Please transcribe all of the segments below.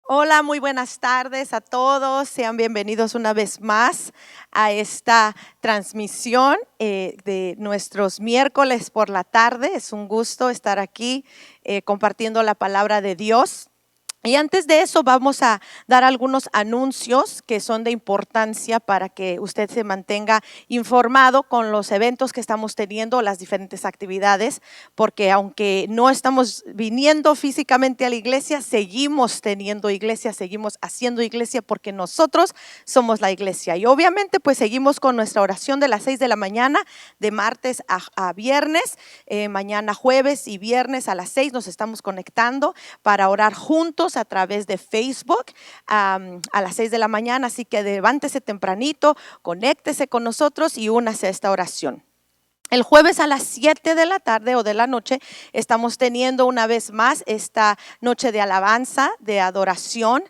Hola, muy buenas tardes a todos. Sean bienvenidos una vez más a esta transmisión de nuestros miércoles por la tarde. Es un gusto estar aquí compartiendo la palabra de Dios. Y antes de eso vamos a dar algunos anuncios que son de importancia para que usted se mantenga informado con los eventos que estamos teniendo, las diferentes actividades, porque aunque no estamos viniendo físicamente a la iglesia, seguimos teniendo iglesia, seguimos haciendo iglesia porque nosotros somos la iglesia. Y obviamente pues seguimos con nuestra oración de las 6 de la mañana, de martes a viernes, mañana jueves y viernes a las 6 nos estamos conectando para orar juntos a través de Facebook a las 6 de la mañana, así que levántese tempranito, conéctese con nosotros y únase a esta oración. El jueves a las 7 de la tarde o de la noche estamos teniendo una vez más esta noche de alabanza, de adoración.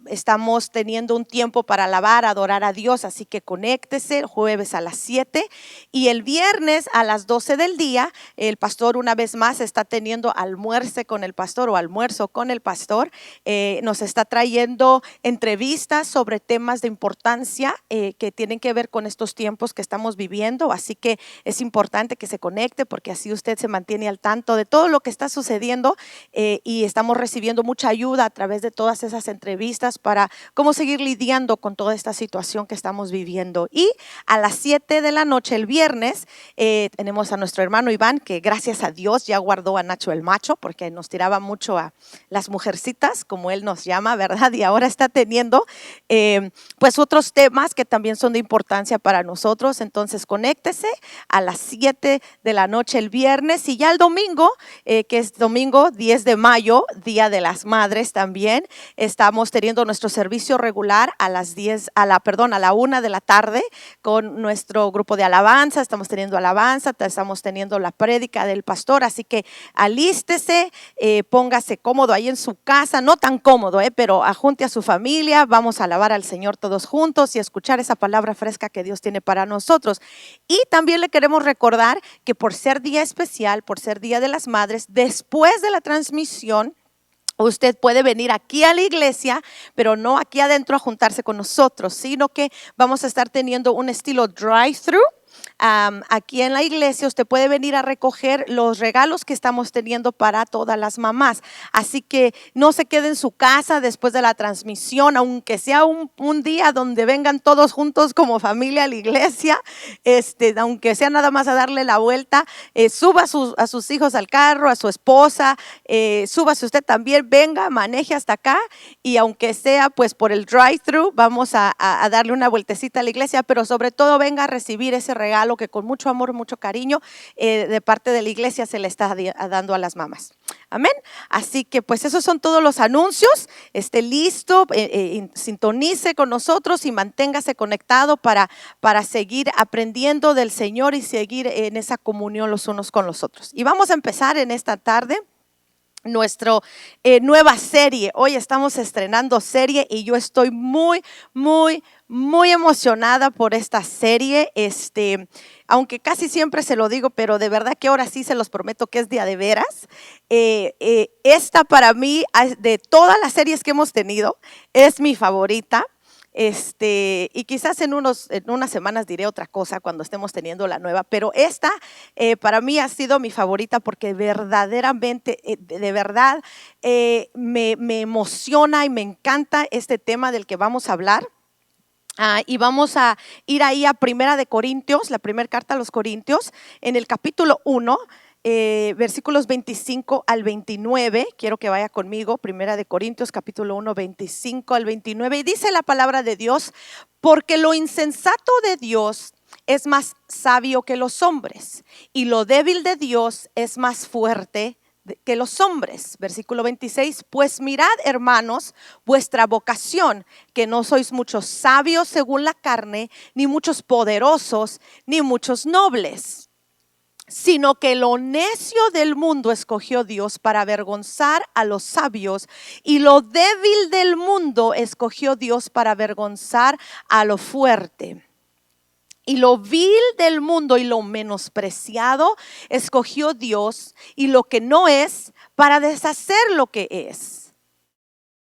Estamos teniendo un tiempo para alabar, adorar a Dios, así que conéctese el jueves a las 7 y el viernes a las 12 del día, el pastor una vez más está teniendo almuerzo con el pastor. Nos está trayendo entrevistas sobre temas de importancia que tienen que ver con estos tiempos que estamos viviendo, así que es importante que se conecte porque así usted se mantiene al tanto de todo lo que está sucediendo y estamos recibiendo mucha ayuda a través de todas esas entrevistas para cómo seguir lidiando con toda esta situación que estamos viviendo. Y a las 7 de la noche el viernes tenemos a nuestro hermano Iván, que gracias a Dios ya guardó a Nacho el macho porque nos tiraba mucho a las mujercitas, como él nos llama, ¿verdad? Y ahora está teniendo pues otros temas que también son de importancia para nosotros. Entonces conéctese a las 7 de la noche el viernes y ya el domingo, que es domingo 10 de mayo, Día de las Madres también, estamos teniendo nuestro servicio regular a las 1 de la tarde con nuestro grupo de alabanza. Estamos teniendo alabanza, estamos teniendo la prédica del pastor, así que alístese, póngase cómodo ahí en su casa, no tan cómodo, pero ajunte a su familia, vamos a alabar al Señor todos juntos y escuchar esa palabra fresca que Dios tiene para nosotros. Y también le queremos recordar que por ser día especial, por ser Día de las Madres, después de la transmisión, usted puede venir aquí a la iglesia, pero no aquí adentro a juntarse con nosotros, sino que vamos a estar teniendo un estilo drive-thru. Aquí en la iglesia usted puede venir a recoger los regalos que estamos teniendo para todas las mamás, así que no se quede en su casa después de la transmisión, aunque sea un día donde vengan todos juntos como familia a la iglesia, aunque sea nada más a darle la vuelta, suba a sus hijos al carro, a su esposa, súbase usted también, venga, maneje hasta acá y aunque sea pues por el drive-thru, vamos a darle una vueltecita a la iglesia, pero sobre todo venga a recibir ese regalo que con mucho amor, mucho cariño de parte de la iglesia se le está dando a las mamás. Amén. Así que pues esos son todos los anuncios. Esté listo, sintonice con nosotros y manténgase conectado para seguir aprendiendo del Señor y seguir en esa comunión los unos con los otros. Y vamos a empezar en esta tarde nuestra nueva serie. Hoy estamos estrenando serie y yo estoy muy emocionada por esta serie. Aunque casi siempre se lo digo, pero de verdad que ahora sí se los prometo que es de veras. Esta para mí, de todas las series que hemos tenido, es mi favorita. Y quizás en unas semanas diré otra cosa cuando estemos teniendo la nueva, pero esta para mí ha sido mi favorita porque verdaderamente, de verdad, me emociona y me encanta este tema del que vamos a hablar. Y vamos a ir ahí a Primera de Corintios, la primera carta a los Corintios, en el capítulo 1. Versículos 25 al 29, quiero que vaya conmigo, Primera de Corintios capítulo 1, 25 al 29, y dice la palabra de Dios: porque lo insensato de Dios es más sabio que los hombres, y lo débil de Dios es más fuerte que los hombres. Versículo 26, pues mirad, hermanos, vuestra vocación, que no sois muchos sabios según la carne, ni muchos poderosos, ni muchos nobles, sino que lo necio del mundo escogió Dios para avergonzar a los sabios, y lo débil del mundo escogió Dios para avergonzar a lo fuerte. Y lo vil del mundo y lo menospreciado escogió Dios, y lo que no es, para deshacer lo que es,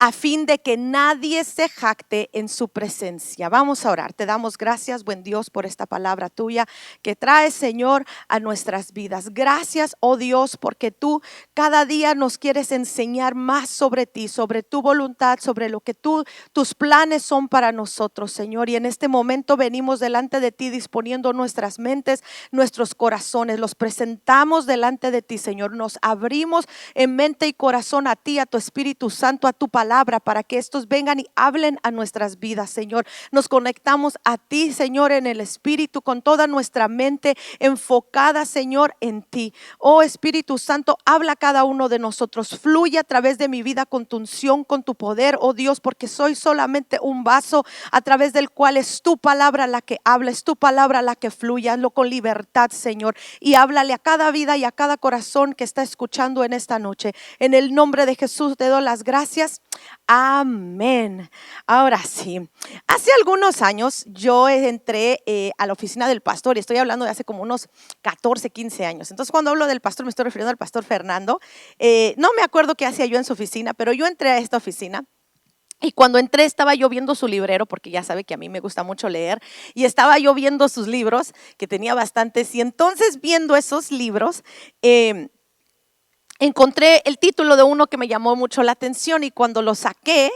a fin de que nadie se jacte en su presencia. Vamos a orar. Te damos gracias, buen Dios, por esta palabra tuya que traes, Señor, a nuestras vidas. Gracias, oh Dios, porque tú cada día nos quieres enseñar más sobre ti, sobre tu voluntad, sobre lo que tus planes son para nosotros, Señor. Y en este momento venimos delante de ti disponiendo nuestras mentes, nuestros corazones. Los presentamos delante de ti, Señor. Nos abrimos en mente y corazón a ti, a tu Espíritu Santo, a tu palabra, para que estos vengan y hablen a nuestras vidas, Señor. Nos conectamos a ti, Señor, en el Espíritu, con toda nuestra mente enfocada, Señor, en ti. Oh Espíritu Santo, habla a cada uno de nosotros. Fluye a través de mi vida con tu unción, con tu poder, oh Dios, porque soy solamente un vaso a través del cual es tu palabra la que habla, es tu palabra la que fluye. Hazlo con libertad, Señor, y háblale a cada vida y a cada corazón que está escuchando en esta noche. En el nombre de Jesús te doy las gracias. Amén. Ahora sí, hace algunos años yo entré a la oficina del pastor, y estoy hablando de hace como unos 14, 15 años. Entonces, cuando hablo del pastor, me estoy refiriendo al pastor Fernando. No me acuerdo qué hacía yo en su oficina, pero yo entré a esta oficina. Y cuando entré estaba yo viendo su librero, porque ya sabe que a mí me gusta mucho leer, y estaba yo viendo sus libros, que tenía bastantes, y entonces viendo esos libros, encontré el título de uno que me llamó mucho la atención, y cuando lo saqué,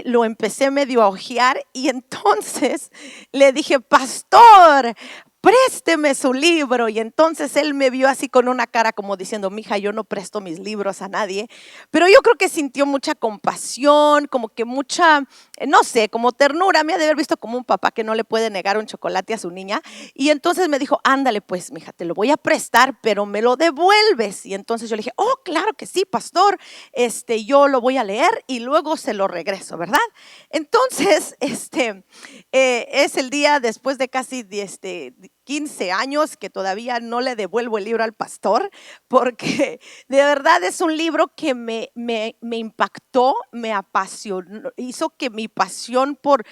lo empecé medio a hojear, y entonces le dije: pastor, présteme su libro. Y entonces él me vio así con una cara como diciendo: mija, yo no presto mis libros a nadie. Pero yo creo que sintió mucha compasión, como que mucha, no sé, como ternura. Me ha de haber visto como un papá que no le puede negar un chocolate a su niña. Y entonces me dijo: ándale pues, mija, te lo voy a prestar, pero me lo devuelves. Y entonces yo le dije: oh, claro que sí, pastor, yo lo voy a leer y luego se lo regreso, ¿verdad? Entonces, es el día después de casi 15 años que todavía no le devuelvo el libro al pastor, porque de verdad es un libro que me impactó, me apasionó, hizo que mi pasión por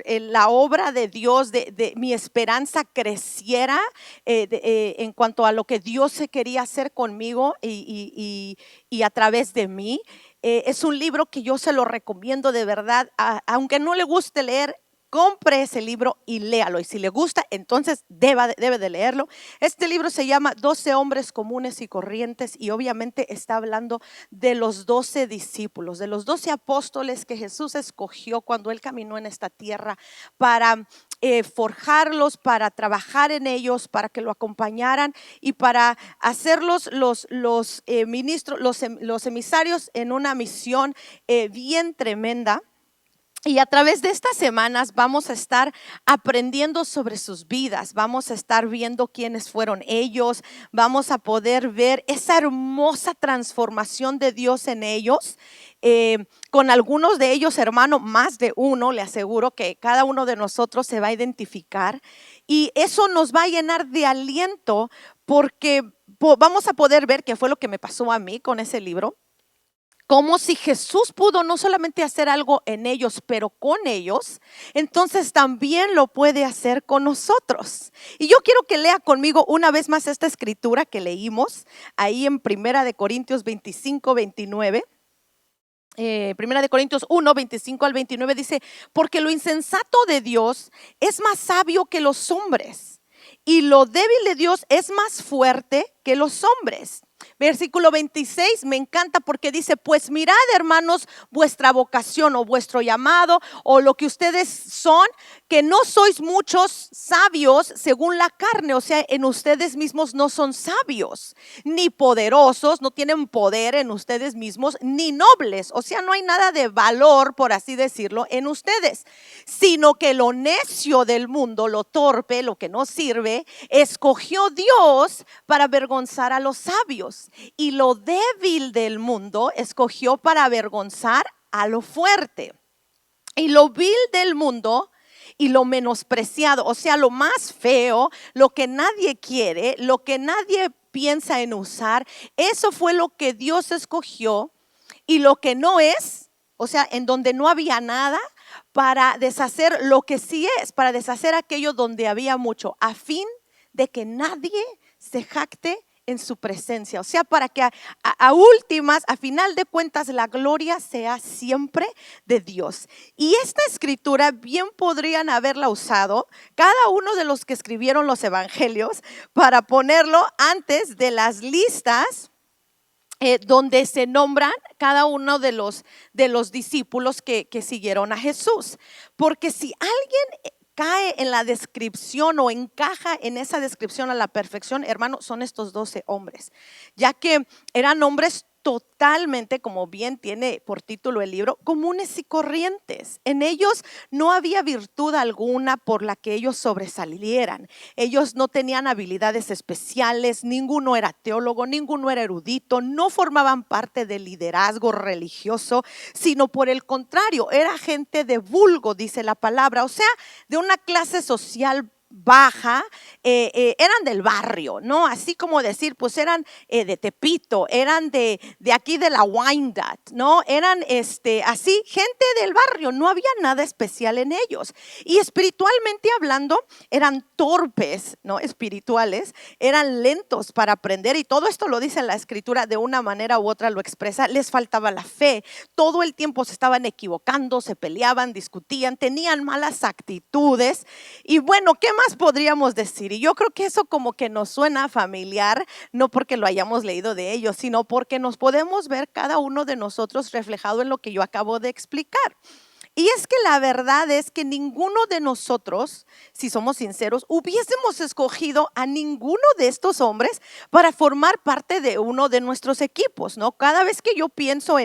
la obra de Dios, de mi esperanza creciera en cuanto a lo que Dios se quería hacer conmigo y a través de mí. Es un libro que yo se lo recomiendo de verdad, aunque no le guste leer. Compre ese libro y léalo, y si le gusta, entonces debe de leerlo. Este libro se llama 12 hombres comunes y corrientes, y obviamente está hablando de los 12 discípulos, de los 12 apóstoles que Jesús escogió cuando Él caminó en esta tierra para forjarlos, para trabajar en ellos, para que lo acompañaran y para hacerlos los ministros, los emisarios en una misión bien tremenda. Y a través de estas semanas vamos a estar aprendiendo sobre sus vidas, vamos a estar viendo quiénes fueron ellos, vamos a poder ver esa hermosa transformación de Dios en ellos. Con algunos de ellos, hermano, más de uno, le aseguro que cada uno de nosotros se va a identificar, y eso nos va a llenar de aliento, porque vamos a poder ver qué fue lo que me pasó a mí con ese libro. Como si Jesús pudo no solamente hacer algo en ellos, pero con ellos, entonces también lo puede hacer con nosotros. Y yo quiero que lea conmigo una vez más esta escritura que leímos ahí en Primera de Corintios 25, 29. Primera de Corintios 1, 25 al 29 dice: porque lo insensato de Dios es más sabio que los hombres, y lo débil de Dios es más fuerte que los hombres. Versículo 26 me encanta, porque dice: pues mirad, hermanos, vuestra vocación o vuestro llamado o lo que ustedes son, que no sois muchos sabios según la carne, o sea, en ustedes mismos no son sabios, ni poderosos, no tienen poder en ustedes mismos, ni nobles, o sea, no hay nada de valor, por así decirlo, en ustedes, sino que lo necio del mundo, lo torpe, lo que no sirve, escogió Dios para avergonzar a los sabios, y lo débil del mundo escogió para avergonzar a lo fuerte, y lo vil del mundo y lo menospreciado, o sea, lo más feo, lo que nadie quiere, lo que nadie piensa en usar, eso fue lo que Dios escogió, y lo que no es, o sea, en donde no había nada, para deshacer lo que sí es, para deshacer aquello donde había mucho, a fin de que nadie se jacte en su presencia. O sea, para que a últimas, a final de cuentas, la gloria sea siempre de Dios. Y esta escritura bien podrían haberla usado cada uno de los que escribieron los evangelios para ponerlo antes de las listas donde se nombran cada uno de los discípulos que siguieron a Jesús. Porque si alguien cae en la descripción o encaja en esa descripción a la perfección, hermano, son estos 12 hombres, ya que eran hombres totalmente, como bien tiene por título el libro, comunes y corrientes. En ellos no había virtud alguna por la que ellos sobresalieran. Ellos no tenían habilidades especiales, ninguno era teólogo, ninguno era erudito, no formaban parte del liderazgo religioso, sino por el contrario, era gente de vulgo, dice la palabra, o sea, de una clase social baja, eran del barrio, ¿no? Así como decir, pues eran de Tepito, eran de aquí de la Wyandotte, ¿no? Eran así, gente del barrio, no había nada especial en ellos. Y espiritualmente hablando, eran torpes, ¿no? Espirituales, eran lentos para aprender, y todo esto lo dice la escritura de una manera u otra, lo expresa. Les faltaba la fe, todo el tiempo se estaban equivocando, se peleaban, discutían, tenían malas actitudes. Y bueno, ¿qué más podríamos decir? Y yo creo que eso como que nos suena familiar, no porque lo hayamos leído de ellos, sino porque nos podemos ver cada uno de nosotros reflejado en lo que yo acabo de explicar. Y es que la verdad es que ninguno de nosotros, si somos sinceros, hubiésemos escogido a ninguno de estos hombres para formar parte de uno de nuestros equipos, ¿no? Cada vez que yo pienso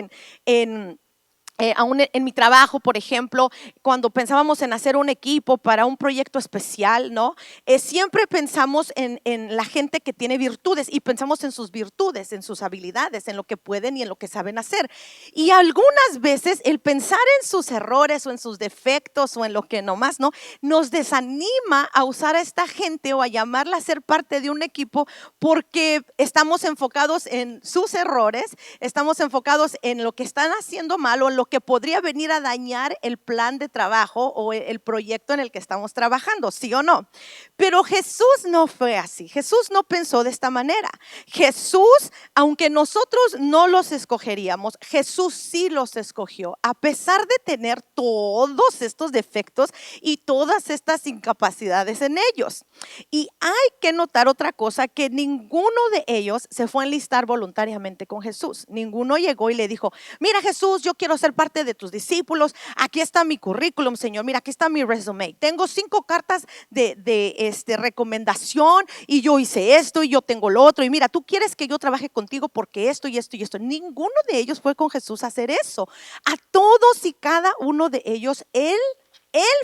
aún en mi trabajo, por ejemplo, cuando pensábamos en hacer un equipo para un proyecto especial, ¿no? Siempre pensamos en la gente que tiene virtudes, y pensamos en sus virtudes, en sus habilidades, en lo que pueden y en lo que saben hacer. Y algunas veces el pensar en sus errores o en sus defectos o en lo que nomás no, nos desanima a usar a esta gente o a llamarla a ser parte de un equipo, porque estamos enfocados en sus errores, estamos enfocados en lo que están haciendo mal o en lo que podría venir a dañar el plan de trabajo o el proyecto en el que estamos trabajando, ¿sí o no? Pero Jesús no fue así. Jesús no pensó de esta manera. Jesús, aunque nosotros no los escogeríamos, Jesús sí los escogió, a pesar de tener todos estos defectos y todas estas incapacidades en ellos. Y hay que notar otra cosa, que ninguno de ellos se fue a enlistar voluntariamente con Jesús. Ninguno llegó y le dijo: mira, Jesús, yo quiero ser parte de tus discípulos, aquí está mi currículum, Señor, mira, aquí está mi resume, tengo 5 cartas de recomendación, y yo hice esto y yo tengo lo otro, y mira, tú quieres que yo trabaje contigo porque esto y esto y esto. Ninguno de ellos fue con Jesús a hacer eso. A todos y cada uno de ellos, Él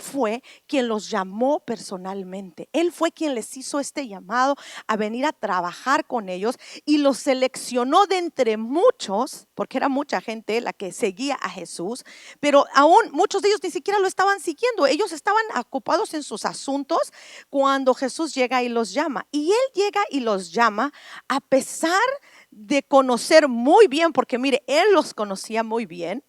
fue quien los llamó personalmente. Él fue quien les hizo este llamado a venir a trabajar con ellos, y los seleccionó de entre muchos, porque era mucha gente la que seguía a Jesús, pero aún muchos de ellos ni siquiera lo estaban siguiendo. Ellos estaban ocupados en sus asuntos cuando Jesús llega y los llama. Y Él llega y los llama a pesar de conocer muy bien, porque mire, Él los conocía muy bien,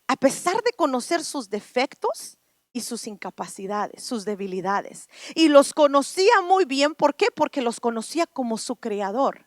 a pesar de conocer sus defectos y sus incapacidades, sus debilidades. Y los conocía muy bien. ¿Por qué? Porque los conocía como su creador.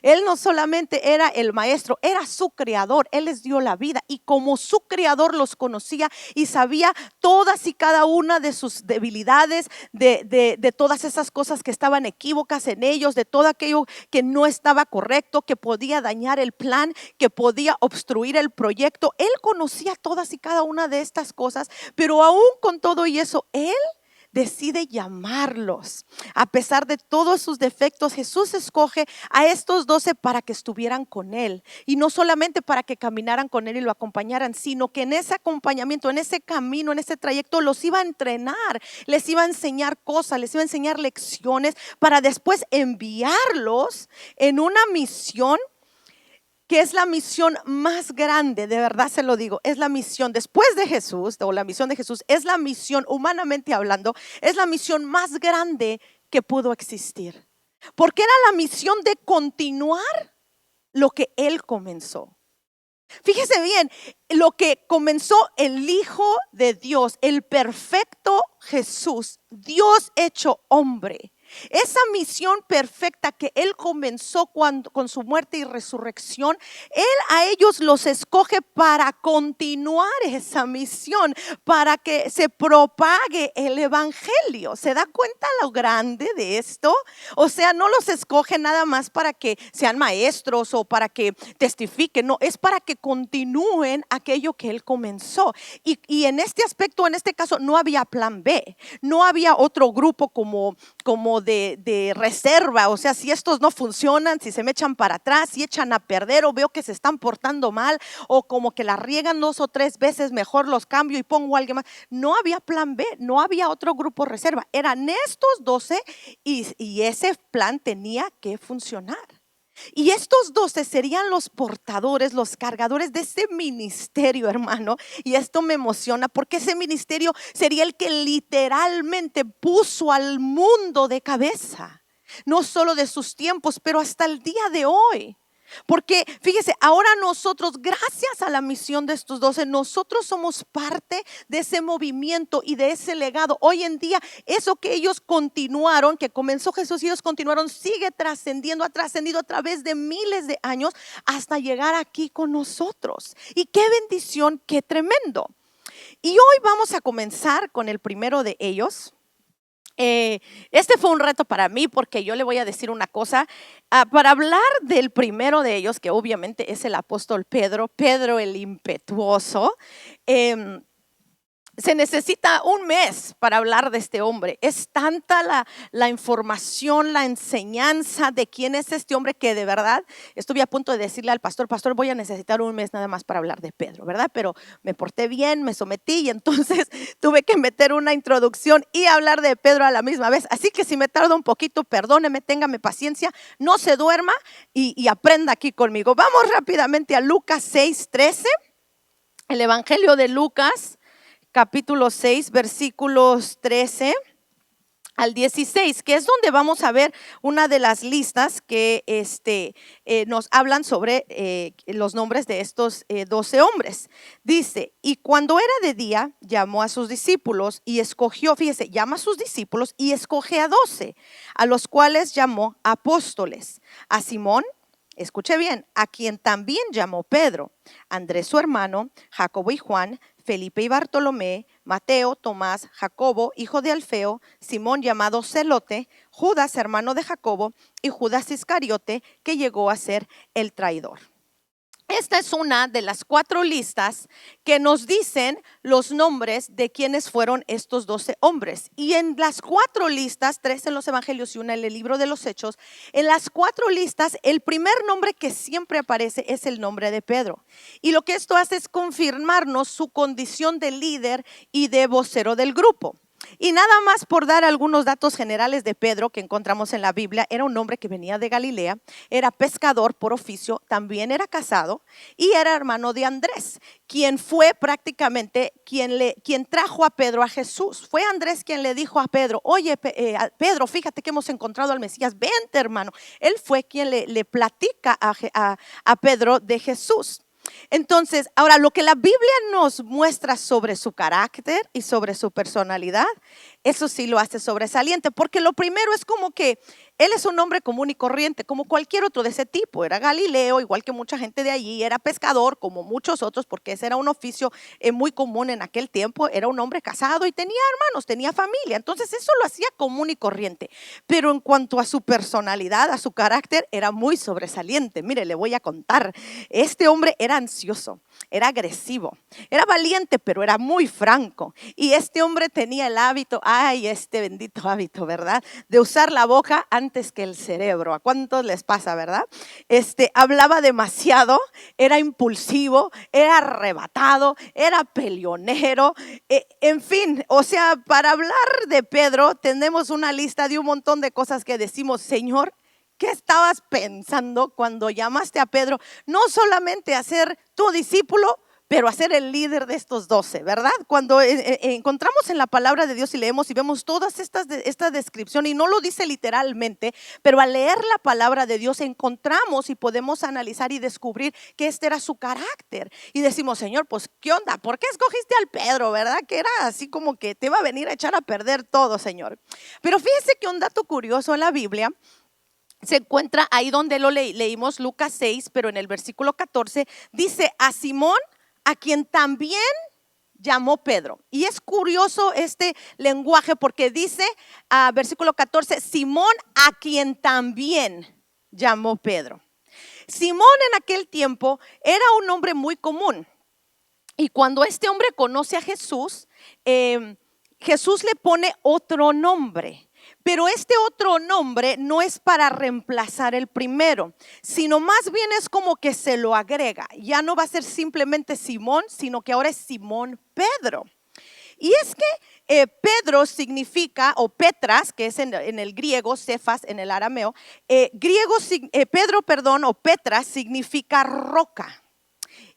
Él no solamente era el maestro, era su creador. Él les dio la vida, y como su creador los conocía y sabía todas y cada una de sus debilidades, de todas esas cosas que estaban equívocas en ellos, de todo aquello que no estaba correcto, que podía dañar el plan, que podía obstruir el proyecto. Él conocía todas y cada una de estas cosas, pero aún con todo y eso, Él decide llamarlos. A pesar de todos sus defectos, Jesús escoge a estos 12 para que estuvieran con Él, y no solamente para que caminaran con Él y lo acompañaran, sino que en ese acompañamiento, en ese camino, en ese trayecto, los iba a entrenar, les iba a enseñar cosas, les iba a enseñar lecciones, para después enviarlos en una misión que es la misión más grande, de verdad se lo digo, es la misión después de Jesús, o la misión de Jesús es la misión, humanamente hablando, es la misión más grande que pudo existir, porque era la misión de continuar lo que Él comenzó. Fíjese bien, lo que comenzó el Hijo de Dios, el perfecto Jesús, Dios hecho hombre, Esa misión perfecta que Él comenzó con su muerte y resurrección, Él a ellos los escoge para continuar esa misión, para que se propague el evangelio. ¿Se da cuenta lo grande de esto? O sea, no los escoge nada más para que sean maestros o para que testifiquen, no, es para que continúen aquello que Él comenzó. Y en este aspecto, en este caso, no había plan B, no había otro grupo como de reserva. O sea, si estos no funcionan, si se me echan para atrás, si echan a perder o veo que se están portando mal o como que la riegan 2 o 3 veces, mejor los cambio y pongo a alguien más. No había plan B, no había otro grupo reserva. Eran estos 12 y ese plan tenía que funcionar. Y estos 12 serían los portadores, los cargadores de ese ministerio, hermano. Y esto me emociona porque ese ministerio sería el que literalmente puso al mundo de cabeza. No solo de sus tiempos, pero hasta el día de hoy. Porque fíjese, ahora nosotros, gracias a la misión de estos 12, nosotros somos parte de ese movimiento y de ese legado. Hoy en día, eso que ellos continuaron, que comenzó Jesús y ellos continuaron, sigue trascendiendo, ha trascendido a través de miles de años hasta llegar aquí con nosotros. Y qué bendición, qué tremendo. Y hoy vamos a comenzar con el primero de ellos. Este fue un reto para mí porque yo le voy a decir una cosa, para hablar del primero de ellos, que obviamente es el apóstol Pedro, Pedro el impetuoso. Se necesita un mes para hablar de este hombre. Es tanta la información, la enseñanza de quién es este hombre que de verdad estuve a punto de decirle al pastor, voy a necesitar un mes nada más para hablar de Pedro, ¿verdad? Pero me porté bien, me sometí y entonces tuve que meter una introducción y hablar de Pedro a la misma vez. Así que si me tardo un poquito, perdóneme, téngame paciencia, no se duerma y aprenda aquí conmigo. Vamos rápidamente a Lucas 6:13, el Evangelio de Lucas. Capítulo 6, versículos 13 al 16, que es donde vamos a ver una de las listas que nos hablan sobre los nombres de estos 12 hombres. Dice, y cuando era de día, llamó a sus discípulos y escogió, fíjese, llama a sus discípulos y escoge a 12, a los cuales llamó apóstoles, a Simón, escuche bien, a quien también llamó Pedro, Andrés su hermano, Jacobo y Juan, Felipe y Bartolomé, Mateo, Tomás, Jacobo, hijo de Alfeo, Simón llamado Celote, Judas, hermano de Jacobo, y Judas Iscariote, que llegó a ser el traidor. Esta es una de las 4 listas que nos dicen los nombres de quienes fueron estos 12 hombres. Y en las 4 listas, 3 en los evangelios y una en el libro de los Hechos, en las 4 listas, el primer nombre que siempre aparece es el nombre de Pedro. Y lo que esto hace es confirmarnos su condición de líder y de vocero del grupo. Y nada más por dar algunos datos generales de Pedro que encontramos en la Biblia, era un hombre que venía de Galilea, era pescador por oficio, también era casado y era hermano de Andrés, quien fue prácticamente quien trajo a Pedro a Jesús. Fue Andrés quien le dijo a Pedro, oye Pedro, fíjate que hemos encontrado al Mesías, vente hermano. Él fue quien le platica a Pedro de Jesús. Entonces, ahora lo que la Biblia nos muestra sobre su carácter y sobre su personalidad, eso sí lo hace sobresaliente, porque lo primero es como que él es un hombre común y corriente, como cualquier otro de ese tipo. Era Galileo, igual que mucha gente de allí, era pescador como muchos otros, porque ese era un oficio muy común en aquel tiempo. Era un hombre casado y tenía hermanos, tenía familia, entonces eso lo hacía común y corriente. Pero en cuanto a su personalidad, a su carácter, era muy sobresaliente. Mire, le voy a contar, este hombre era ansioso, era agresivo, era valiente, pero era muy franco. Y este hombre tenía el hábito, este bendito hábito, ¿verdad?, de usar la boca antes que el cerebro. ¿A cuántos les pasa, verdad? Hablaba demasiado, era impulsivo, era arrebatado, era peleonero, en fin, o sea, para hablar de Pedro tenemos una lista de un montón de cosas que decimos, Señor, ¿qué estabas pensando cuando llamaste a Pedro? No solamente a ser tu discípulo, pero a ser el líder de estos 12, ¿verdad? Cuando encontramos en la palabra de Dios y leemos y vemos todas esta descripción, y no lo dice literalmente, pero al leer la palabra de Dios encontramos y podemos analizar y descubrir que este era su carácter. Y decimos, Señor, pues ¿qué onda? ¿Por qué escogiste al Pedro, verdad? Que era así como que te iba a venir a echar a perder todo, Señor. Pero fíjese que un dato curioso en la Biblia se encuentra ahí donde lo leímos, Lucas 6, pero en el versículo 14 dice: a Simón, a quien también llamó Pedro. Y es curioso este lenguaje porque dice, versículo 14, Simón, a quien también llamó Pedro. Simón en aquel tiempo era un hombre muy común. Y cuando este hombre conoce a Jesús, Jesús le pone otro nombre. Pero este otro nombre no es para reemplazar el primero, sino más bien es como que se lo agrega. Ya no va a ser simplemente Simón, sino que ahora es Simón Pedro. Y es que Pedro significa, o Petras, que es en el griego, Cefas en el arameo, Pedro, o Petras significa roca.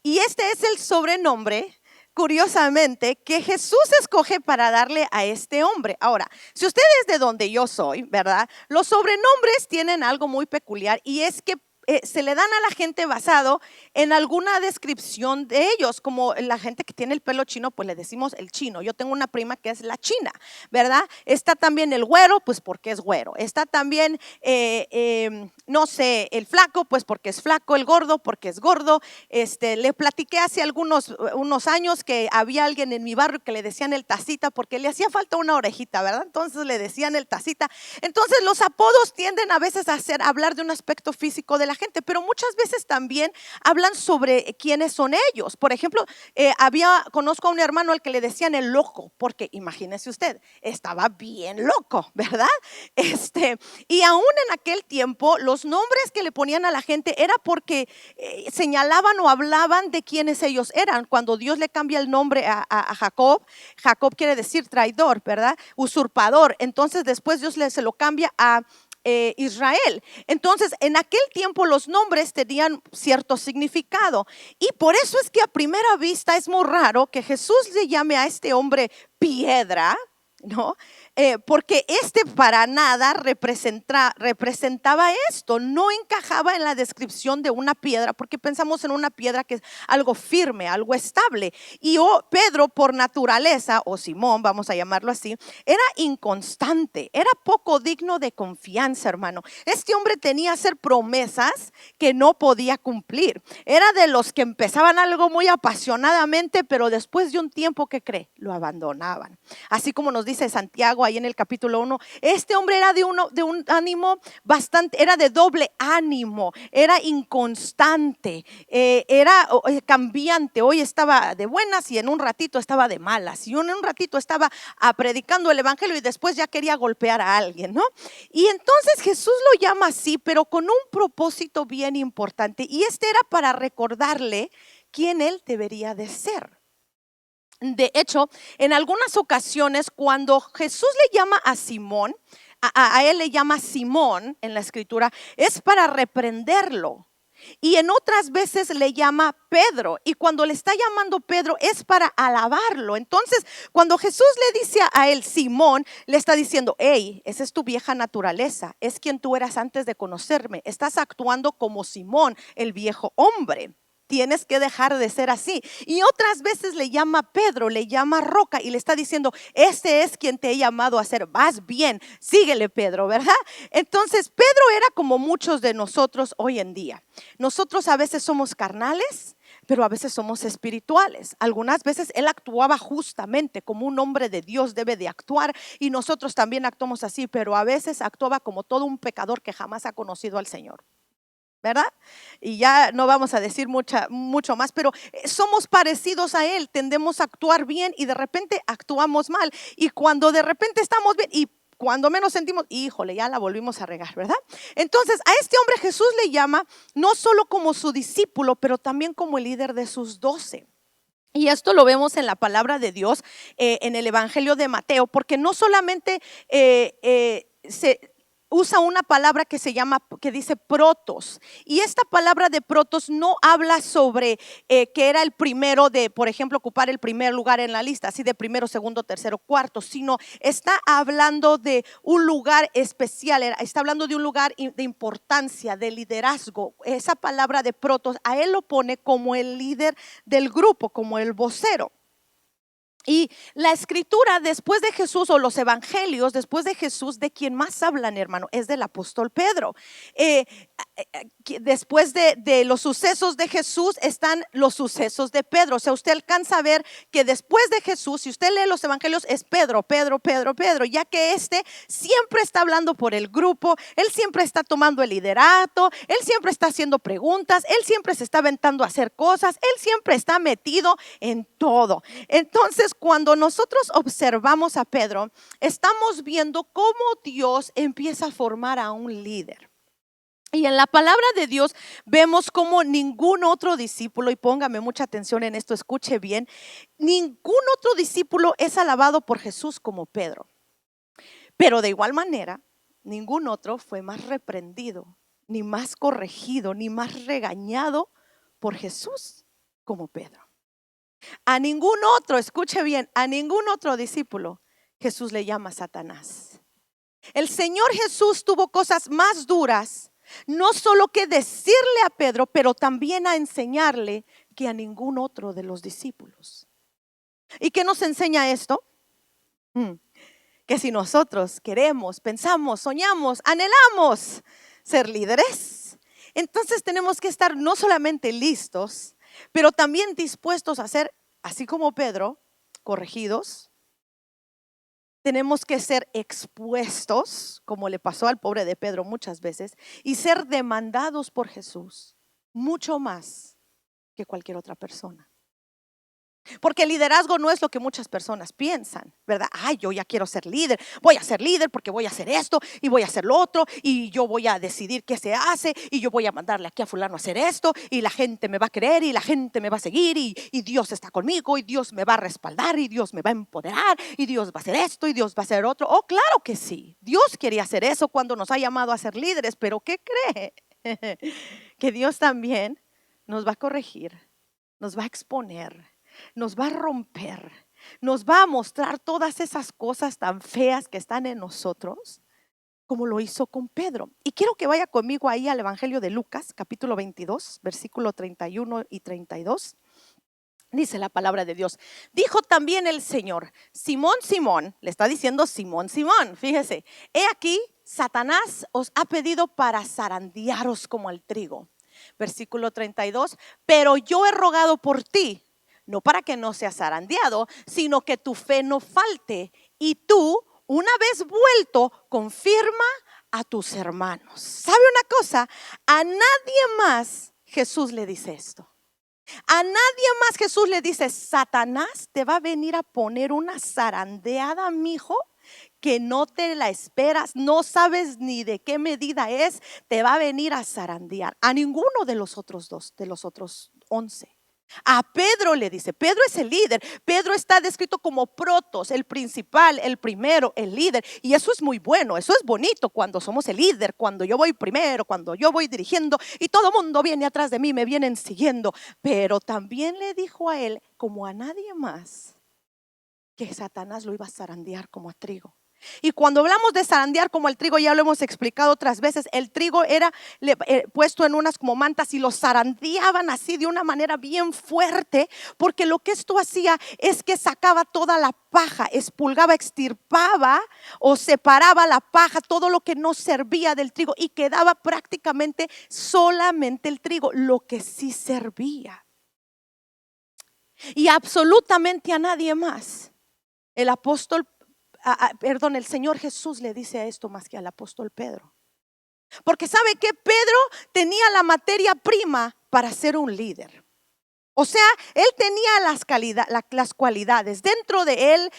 Y este es el sobrenombre, curiosamente, que Jesús escoge para darle a este hombre. Ahora, si usted es de donde yo soy, ¿verdad? Los sobrenombres tienen algo muy peculiar, y es que se le dan a la gente basado en alguna descripción de ellos, como la gente que tiene el pelo chino, pues le decimos el chino. Yo tengo una prima que es la china, ¿verdad? Está también el güero, pues porque es güero. Está también, no sé, el flaco, pues porque es flaco. El gordo, porque es gordo. Le platiqué hace unos años que había alguien en mi barrio que le decían el tacita porque le hacía falta una orejita, ¿verdad? Entonces le decían el tacita. Entonces los apodos tienden a veces a hablar de un aspecto físico de la gente, pero muchas veces también hablan sobre quiénes son ellos. Por ejemplo, conozco a un hermano al que le decían el loco, porque imagínese usted, estaba bien loco, ¿verdad? Y aún en aquel tiempo los nombres que le ponían a la gente era porque señalaban o hablaban de quiénes ellos eran. Cuando Dios le cambia el nombre a Jacob, Jacob quiere decir traidor, ¿verdad? Usurpador. Entonces después Dios se lo cambia a Israel. Entonces en aquel tiempo los nombres tenían cierto significado, y por eso es que a primera vista es muy raro que Jesús le llame a este hombre piedra, ¿no? Porque para nada representaba esto, no encajaba en la descripción de una piedra, porque pensamos en una piedra que es algo firme, algo estable. Y Pedro, por naturaleza, o Simón, vamos a llamarlo así, era inconstante, era poco digno de confianza, hermano. Este hombre tenía que hacer promesas que no podía cumplir. Era de los que empezaban algo muy apasionadamente, pero después de un tiempo, ¿qué cree? Lo abandonaban. Así como nos dice Santiago ahí en el capítulo 1, este hombre era de un ánimo bastante, era de doble ánimo, era inconstante, era cambiante. Hoy estaba de buenas y en un ratito estaba de malas, y en un ratito estaba predicando el evangelio y después ya quería golpear a alguien, ¿no? Y entonces Jesús lo llama así, pero con un propósito bien importante, y era para recordarle quién él debería de ser. De hecho, en algunas ocasiones cuando Jesús le llama a Simón, a él le llama Simón en la escritura, es para reprenderlo. Y en otras veces le llama Pedro, y cuando le está llamando Pedro es para alabarlo. Entonces, cuando Jesús le dice a él Simón, le está diciendo: hey, esa es tu vieja naturaleza, es quien tú eras antes de conocerme. Estás actuando como Simón, el viejo hombre. Tienes que dejar de ser así. Y otras veces le llama Pedro, le llama roca, y le está diciendo: este es quien te he llamado a ser. Vas bien, síguele, Pedro, ¿verdad? Entonces Pedro era como muchos de nosotros hoy en día. Nosotros a veces somos carnales, pero a veces somos espirituales. Algunas veces él actuaba justamente como un hombre de Dios debe de actuar, y nosotros también actuamos así, pero a veces actuaba como todo un pecador que jamás ha conocido al Señor, ¿verdad? Y ya no vamos a decir mucho más, pero somos parecidos a él, tendemos a actuar bien y de repente actuamos mal, y cuando de repente estamos bien y cuando menos sentimos, híjole, ya la volvimos a regar, ¿verdad? Entonces a este hombre Jesús le llama no solo como su discípulo, pero también como el líder de sus 12. Y esto lo vemos en la palabra de Dios, en el Evangelio de Mateo, porque no solamente usa una palabra que dice protos. Y esta palabra de protos no habla sobre que era el primero de, por ejemplo, ocupar el primer lugar en la lista, así de primero, segundo, tercero, cuarto, sino está hablando de un lugar especial, está hablando de un lugar de importancia, de liderazgo. Esa palabra de protos, a él lo pone como el líder del grupo, como el vocero. Y la escritura después de Jesús, o los evangelios después de Jesús, de quien más hablan, hermano, es del apóstol Pedro. Después de los sucesos de Jesús están los sucesos de Pedro. O sea, usted alcanza a ver que después de Jesús, si usted lee los evangelios, es Pedro, ya que siempre está hablando por el grupo, él siempre está tomando el liderato, él siempre está haciendo preguntas, él siempre se está aventando a hacer cosas, él siempre está metido en todo. Entonces, cuando nosotros observamos a Pedro, estamos viendo cómo Dios empieza a formar a un líder. Y en la palabra de Dios vemos como ningún otro discípulo, y póngame mucha atención en esto, escuche bien, ningún otro discípulo es alabado por Jesús como Pedro. Pero de igual manera, ningún otro fue más reprendido, ni más corregido, ni más regañado por Jesús como Pedro. A ningún otro, escuche bien, a ningún otro discípulo Jesús le llama Satanás. El Señor Jesús tuvo cosas más duras, no solo que decirle a Pedro, pero también a enseñarle, que a ningún otro de los discípulos. ¿Y qué nos enseña esto? Que si nosotros queremos, pensamos, soñamos, anhelamos ser líderes, entonces tenemos que estar no solamente listos, pero también dispuestos a ser, así como Pedro, corregidos. Tenemos que ser expuestos, como le pasó al pobre de Pedro muchas veces, y ser demandados por Jesús mucho más que cualquier otra persona. Porque el liderazgo no es lo que muchas personas piensan, ¿verdad? Ay, yo ya quiero ser líder, voy a ser líder porque voy a hacer esto y voy a hacer lo otro, y yo voy a decidir qué se hace, y yo voy a mandarle aquí a fulano a hacer esto, y la gente me va a querer y la gente me va a seguir, y Dios está conmigo, y Dios me va a respaldar, y Dios me va a empoderar, y Dios va a hacer esto y Dios va a hacer otro. Oh, claro que sí, Dios quería hacer eso cuando nos ha llamado a ser líderes, pero ¿qué cree? Que Dios también nos va a corregir, nos va a exponer, nos va a romper, nos va a mostrar todas esas cosas tan feas que están en nosotros, como lo hizo con Pedro. Y quiero que vaya conmigo ahí al Evangelio de Lucas, capítulo 22, versículo 31 y 32. Dice la palabra de Dios: dijo también el Señor, Simón, Simón, le está diciendo Simón, Simón, fíjese, he aquí, Satanás os ha pedido para zarandearos como al trigo. Versículo 32, pero yo he rogado por ti, no para que no seas zarandeado, sino que tu fe no falte, y tú, una vez vuelto, confirma a tus hermanos. ¿Sabe una cosa? A nadie más Jesús le dice esto. A nadie más Jesús le dice: Satanás te va a venir a poner una zarandeada, mijo, que no te la esperas, no sabes ni de qué medida es, te va a venir a zarandear. A ninguno de los otros 11. A Pedro le dice, Pedro es el líder, Pedro está descrito como protos, el principal, el primero, el líder, y eso es muy bueno, eso es bonito cuando somos el líder, cuando yo voy primero, cuando yo voy dirigiendo y todo el mundo viene atrás de mí, me vienen siguiendo. Pero también le dijo a él, como a nadie más, que Satanás lo iba a zarandear como a trigo. Y cuando hablamos de zarandear como el trigo, ya lo hemos explicado otras veces, el trigo era puesto en unas como mantas y lo zarandeaban así de una manera bien fuerte, porque lo que esto hacía es que sacaba toda la paja, expulgaba, extirpaba o separaba la paja, todo lo que no servía del trigo, y quedaba prácticamente solamente el trigo, lo que sí servía. Y absolutamente a nadie más. El Señor Jesús le dice esto más que al apóstol Pedro. Porque sabe que Pedro tenía la materia prima para ser un líder. O sea, él tenía las cualidades. Dentro de él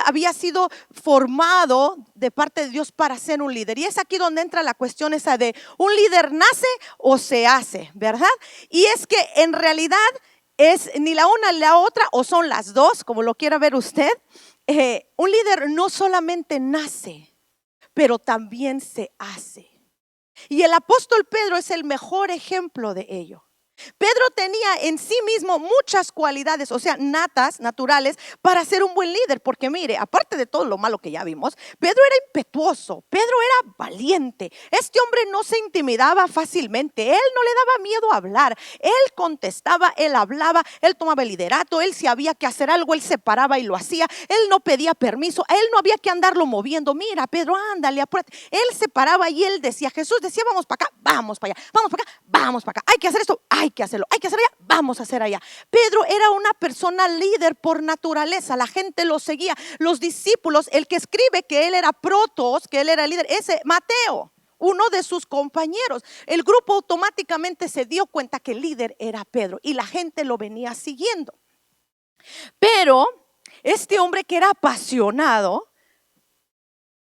había sido formado de parte de Dios para ser un líder. Y es aquí donde entra la cuestión esa de un líder nace o se hace, ¿verdad? Y es que en realidad es ni la una ni la otra, o son las dos, como lo quiera ver usted. Un líder no solamente nace, pero también se hace. Y el apóstol Pedro es el mejor ejemplo de ello. Pedro tenía en sí mismo muchas cualidades, o sea, natas, naturales, para ser un buen líder. Porque mire, aparte de todo lo malo que ya vimos, Pedro era impetuoso, Pedro era valiente. Este hombre no se intimidaba fácilmente, él no le daba miedo a hablar. Él contestaba, él hablaba, él tomaba el liderato, él si había que hacer algo, él se paraba y lo hacía. Él no pedía permiso, a él no había que andarlo moviendo. Mira, Pedro, ándale, apúrate. Él se paraba y él decía, Jesús decía, vamos para acá, vamos para allá, vamos para acá, vamos para acá. Hay que hacer esto, hay que hacerlo, hay que hacer allá, vamos a hacer allá. Pedro era una persona líder por naturaleza, la gente lo seguía. Los discípulos, el que escribe que él era protos, que él era líder, ese Mateo, uno de sus compañeros. El grupo automáticamente se dio cuenta que el líder era Pedro y la gente lo venía siguiendo. Pero este hombre que era apasionado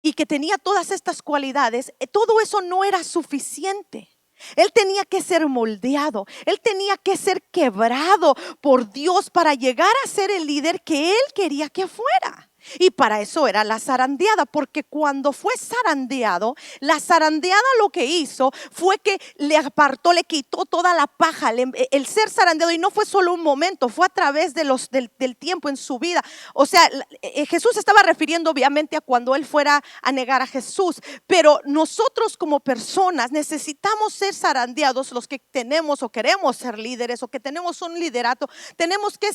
y que tenía todas estas cualidades, todo eso no era suficiente. Él tenía que ser moldeado, él tenía que ser quebrado por Dios para llegar a ser el líder que él quería que fuera. Y para eso era la zarandeada, porque cuando fue zarandeado, la zarandeada lo que hizo fue que le apartó, le quitó toda la paja, el ser zarandeado. Y no fue solo un momento, fue a través de del tiempo en su vida. O sea, Jesús estaba refiriendo obviamente a cuando él fuera a negar a Jesús. Pero nosotros como personas necesitamos ser zarandeados, los que tenemos o queremos ser líderes o que tenemos un liderato, tenemos que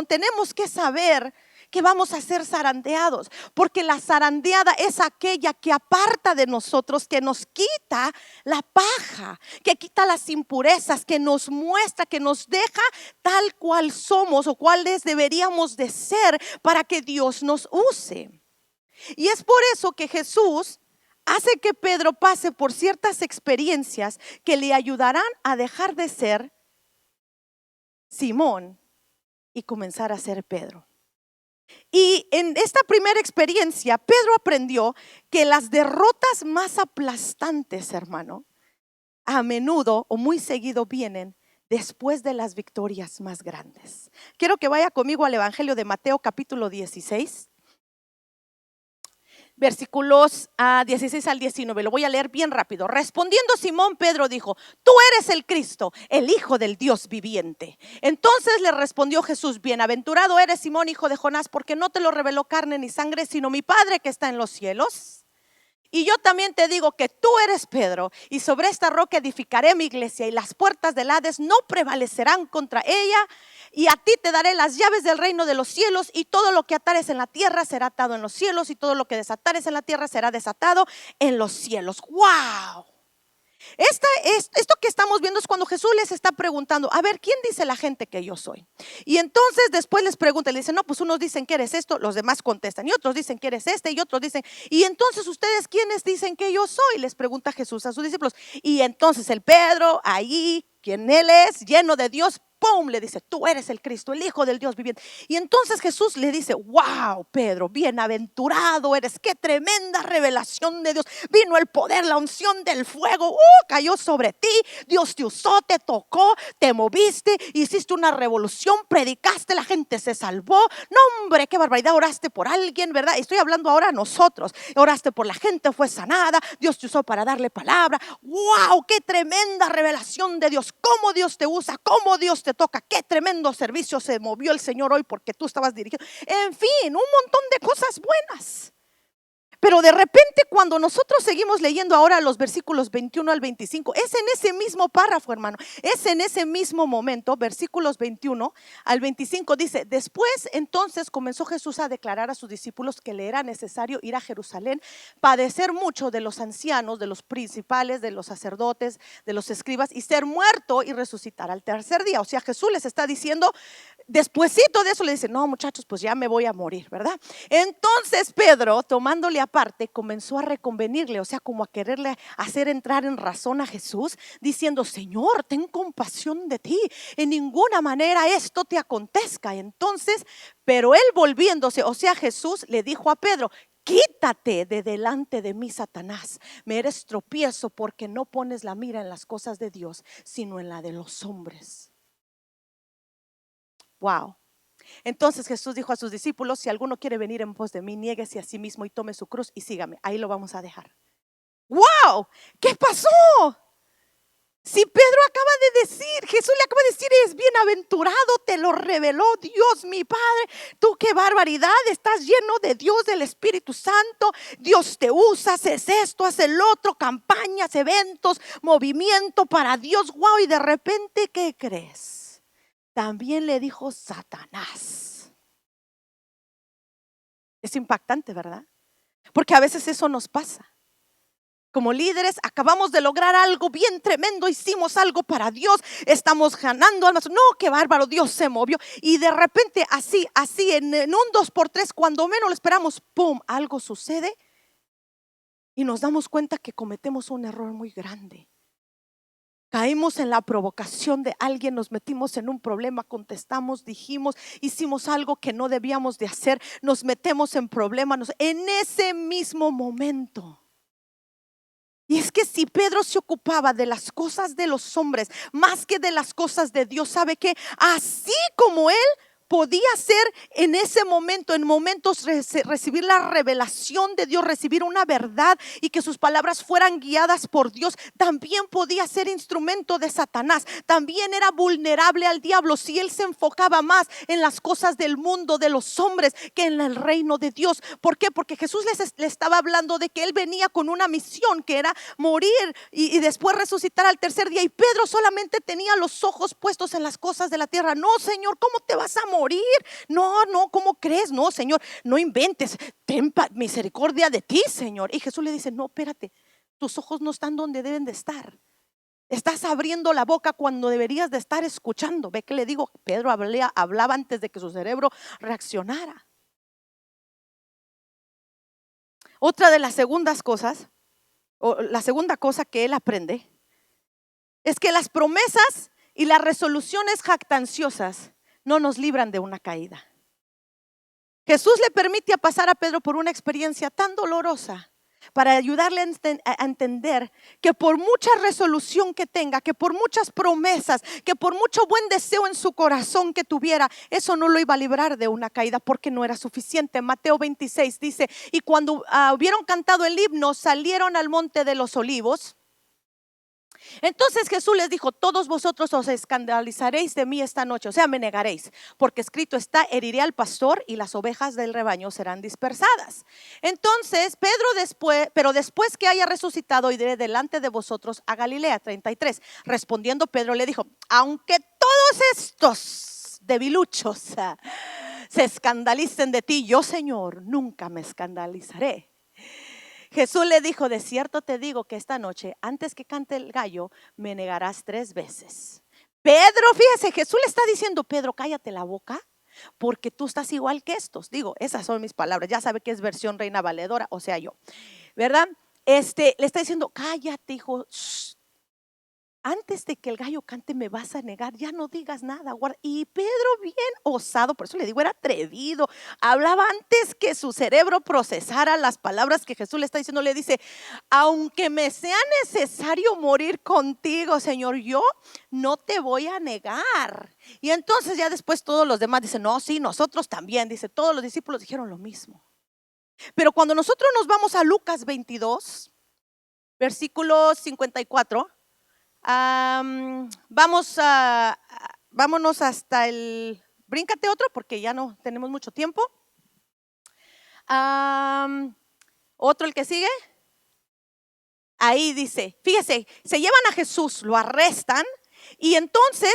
tenemos que saber que vamos a ser zarandeados, porque la zarandeada es aquella que aparta de nosotros, que nos quita la paja, que quita las impurezas, que nos muestra, que nos deja tal cual somos o cuáles deberíamos de ser para que Dios nos use. Y es por eso que Jesús hace que Pedro pase por ciertas experiencias que le ayudarán a dejar de ser Simón y comenzar a ser Pedro. Y en esta primera experiencia, Pedro aprendió que las derrotas más aplastantes, hermano, a menudo o muy seguido vienen después de las victorias más grandes. Quiero que vaya conmigo al Evangelio de Mateo capítulo 16. Versículos 16 al 19, lo voy a leer bien rápido. Respondiendo Simón, Pedro dijo: tú eres el Cristo, el Hijo del Dios viviente. Entonces le respondió Jesús: bienaventurado eres, Simón, hijo de Jonás, porque no te lo reveló carne ni sangre, sino mi Padre que está en los cielos. Y yo también te digo que tú eres Pedro, y sobre esta roca edificaré mi iglesia, y las puertas del Hades no prevalecerán contra ella. Y a ti te daré las llaves del reino de los cielos, y todo lo que atares en la tierra será atado en los cielos, y todo lo que desatares en la tierra será desatado en los cielos. ¡Wow! Esto que estamos viendo es cuando Jesús les está preguntando: a ver, ¿quién dice la gente que yo soy? Y entonces después les pregunta, le dicen: no, pues unos dicen que eres esto, los demás contestan, y otros dicen que eres este, y otros dicen, y entonces ustedes, ¿quiénes dicen que yo soy? Les pregunta Jesús a sus discípulos. Y entonces el Pedro, ahí, quien él es, lleno de Dios, ¡pum!, le dice: tú eres el Cristo, el Hijo del Dios viviente. Y entonces Jesús le dice: wow, Pedro, bienaventurado eres, qué tremenda revelación de Dios. Vino el poder, la unción del fuego, cayó sobre ti. Dios te usó, te tocó, te moviste, hiciste una revolución, predicaste, la gente se salvó. No, hombre, qué barbaridad. Oraste por alguien, ¿verdad? Estoy hablando ahora a nosotros. Oraste por la gente, fue sanada. Dios te usó para darle palabra. Wow, qué tremenda revelación de Dios. Cómo Dios te usa, cómo Dios te toca. Qué tremendo servicio se movió el Señor hoy porque tú estabas dirigiendo. En fin, un montón de cosas buenas. Pero de repente, cuando nosotros seguimos leyendo ahora los versículos 21 al 25, es en ese mismo párrafo, hermano, es en ese mismo momento, versículos 21 al 25, dice: después entonces comenzó Jesús a declarar a sus discípulos que le era necesario ir a Jerusalén, padecer mucho de los ancianos, de los principales, de los sacerdotes, de los escribas, y ser muerto y resucitar al tercer día. O sea, Jesús les está diciendo, despuesito de eso le dice: no, muchachos, pues ya me voy a morir, ¿verdad? Entonces Pedro, tomándole aparte, comenzó a reconvenirle, o sea, como a quererle hacer entrar en razón a Jesús, diciendo: Señor, ten compasión de ti, en ninguna manera esto te acontezca. Entonces, pero él volviéndose, o sea, Jesús le dijo a Pedro: quítate de delante de mí, Satanás, me eres tropiezo, porque no pones la mira en las cosas de Dios, sino en la de los hombres. Wow. Entonces Jesús dijo a sus discípulos: si alguno quiere venir en pos de mí, niéguese a sí mismo y tome su cruz y sígame. Ahí lo vamos a dejar. ¡Wow! ¿Qué pasó? Si Pedro acaba de decir, Jesús le acaba de decir: es bienaventurado, te lo reveló Dios mi Padre. Tú, qué barbaridad, estás lleno de Dios, del Espíritu Santo. Dios te usa, haces esto, haces el otro, campañas, eventos, movimiento para Dios. Wow, y de repente, ¿qué crees? También le dijo Satanás. Es impactante, ¿verdad? Porque a veces eso nos pasa. Como líderes acabamos de lograr algo bien tremendo, hicimos algo para Dios, estamos ganando almas. No, qué bárbaro, Dios se movió. Y de repente así en un 2x3, cuando menos lo esperamos, ¡pum!, algo sucede y nos damos cuenta que cometemos un error muy grande. Caímos en la provocación de alguien, nos metimos en un problema, contestamos, dijimos, hicimos algo que no debíamos de hacer, nos metemos en problemas en ese mismo momento. Y es que si Pedro se ocupaba de las cosas de los hombres más que de las cosas de Dios, ¿sabe qué? Así como él podía ser en ese momento, en momentos recibir la revelación de Dios, recibir una verdad y que sus palabras fueran guiadas por Dios, también podía ser instrumento de Satanás. También era vulnerable al diablo si él se enfocaba más en las cosas del mundo, de los hombres, que en el reino de Dios. ¿Por qué? Porque Jesús le estaba hablando de que él venía con una misión, que era morir y después resucitar al tercer día. Y Pedro solamente tenía los ojos puestos en las cosas de la tierra. No, Señor, ¿cómo te vas a morir? No, ¿cómo crees? No, Señor, no inventes, ten misericordia de ti, Señor. Y Jesús le dice: no, espérate, tus ojos no están donde deben de estar. Estás abriendo la boca cuando deberías de estar escuchando. Ve que le digo, Pedro hablaba antes de que su cerebro reaccionara. Otra de las segundas cosas, o la segunda cosa que él aprende, es que las promesas y las resoluciones jactanciosas no nos libran de una caída. Jesús le permite pasar a Pedro por una experiencia tan dolorosa para ayudarle a entender que por mucha resolución que tenga, que por muchas promesas, que por mucho buen deseo en su corazón que tuviera, eso no lo iba a librar de una caída, porque no era suficiente. Mateo 26 dice: y cuando hubieron cantado el himno, salieron al monte de los olivos. Entonces Jesús les dijo: todos vosotros os escandalizaréis de mí esta noche, o sea, me negaréis, porque escrito está: heriré al pastor y las ovejas del rebaño serán dispersadas. Entonces pero después que haya resucitado, iré delante de vosotros a Galilea. 33. Respondiendo Pedro le dijo: aunque todos estos debiluchos se escandalicen de ti, yo, Señor, nunca me escandalizaré. Jesús le dijo: de cierto te digo que esta noche, antes que cante el gallo, me negarás 3 veces. Pedro, fíjese, Jesús le está diciendo: Pedro, cállate la boca, porque tú estás igual que estos. Digo, esas son mis palabras. Ya sabe que es versión Reina Valedora, o sea, yo, ¿verdad? Le está diciendo: cállate, hijo. Shh. Antes de que el gallo cante me vas a negar, ya no digas nada. Y Pedro, bien osado, por eso le digo, era atrevido, hablaba antes que su cerebro procesara las palabras que Jesús le está diciendo. Le dice: aunque me sea necesario morir contigo, Señor, yo no te voy a negar. Y entonces ya después todos los demás dicen: no, sí, nosotros también. Dice, todos los discípulos dijeron lo mismo. Pero cuando nosotros nos vamos a Lucas 22, versículo 54, vámonos hasta bríncate otro, porque ya no tenemos mucho tiempo. Otro, el que sigue. Ahí dice, fíjese, se llevan a Jesús, lo arrestan. Y entonces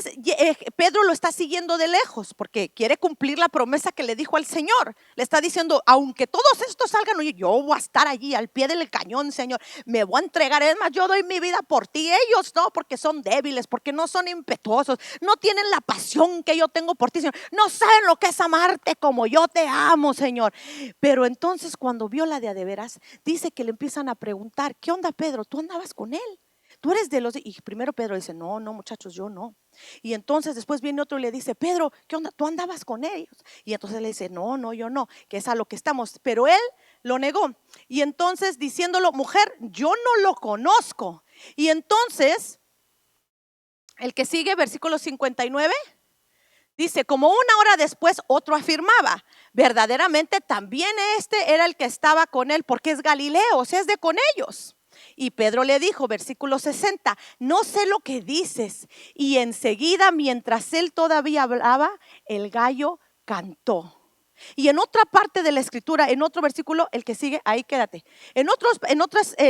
Pedro lo está siguiendo de lejos, porque quiere cumplir la promesa que le dijo al Señor. Le está diciendo: aunque todos estos salgan, yo voy a estar allí al pie del cañón, Señor, me voy a entregar. Es más, yo doy mi vida por ti. Ellos no, porque son débiles, porque no son impetuosos, no tienen la pasión que yo tengo por ti, Señor. No saben lo que es amarte como yo te amo, Señor. Pero entonces, cuando vio la de veras, dice que le empiezan a preguntar: ¿qué onda, Pedro? ¿Tú andabas con él? Tú eres de los Y primero Pedro dice: no, muchachos, yo no. Y entonces después viene otro y le dice: Pedro, ¿qué onda? ¿Tú andabas con ellos? Y entonces le dice: no, yo no, que es a lo que estamos. Pero él lo negó. Y entonces, diciéndolo: mujer, yo no lo conozco. Y entonces el que sigue, versículo 59, Dice, como una hora después otro afirmaba, verdaderamente también este era el que estaba con él, porque es Galileo, o sea, es de con ellos. Y Pedro le dijo, versículo 60, no sé lo que dices. Y enseguida, mientras él todavía hablaba, el gallo cantó. Y en otra parte de la escritura, en otro versículo, el que sigue, ahí quédate.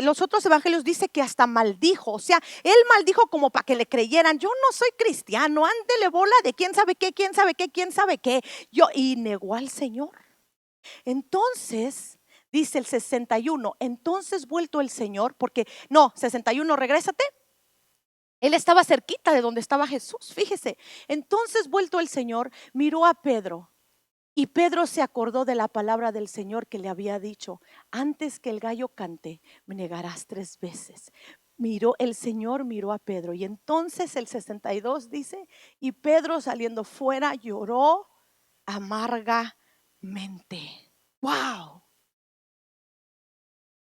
Los otros evangelios dice que hasta maldijo, o sea, él maldijo como para que le creyeran. Yo no soy cristiano, ándele bola de quién sabe qué, quién sabe qué, quién sabe qué. Y negó al Señor. Entonces, dice el 61, entonces vuelto el Señor, porque no, 61, regrésate. Él estaba cerquita de donde estaba Jesús, fíjese. Entonces vuelto el Señor, miró a Pedro. Y Pedro se acordó de la palabra del Señor que le había dicho, antes que el gallo cante, me negarás 3 veces. El Señor miró a Pedro. Y entonces el 62 dice, y Pedro saliendo fuera lloró amargamente. Wow.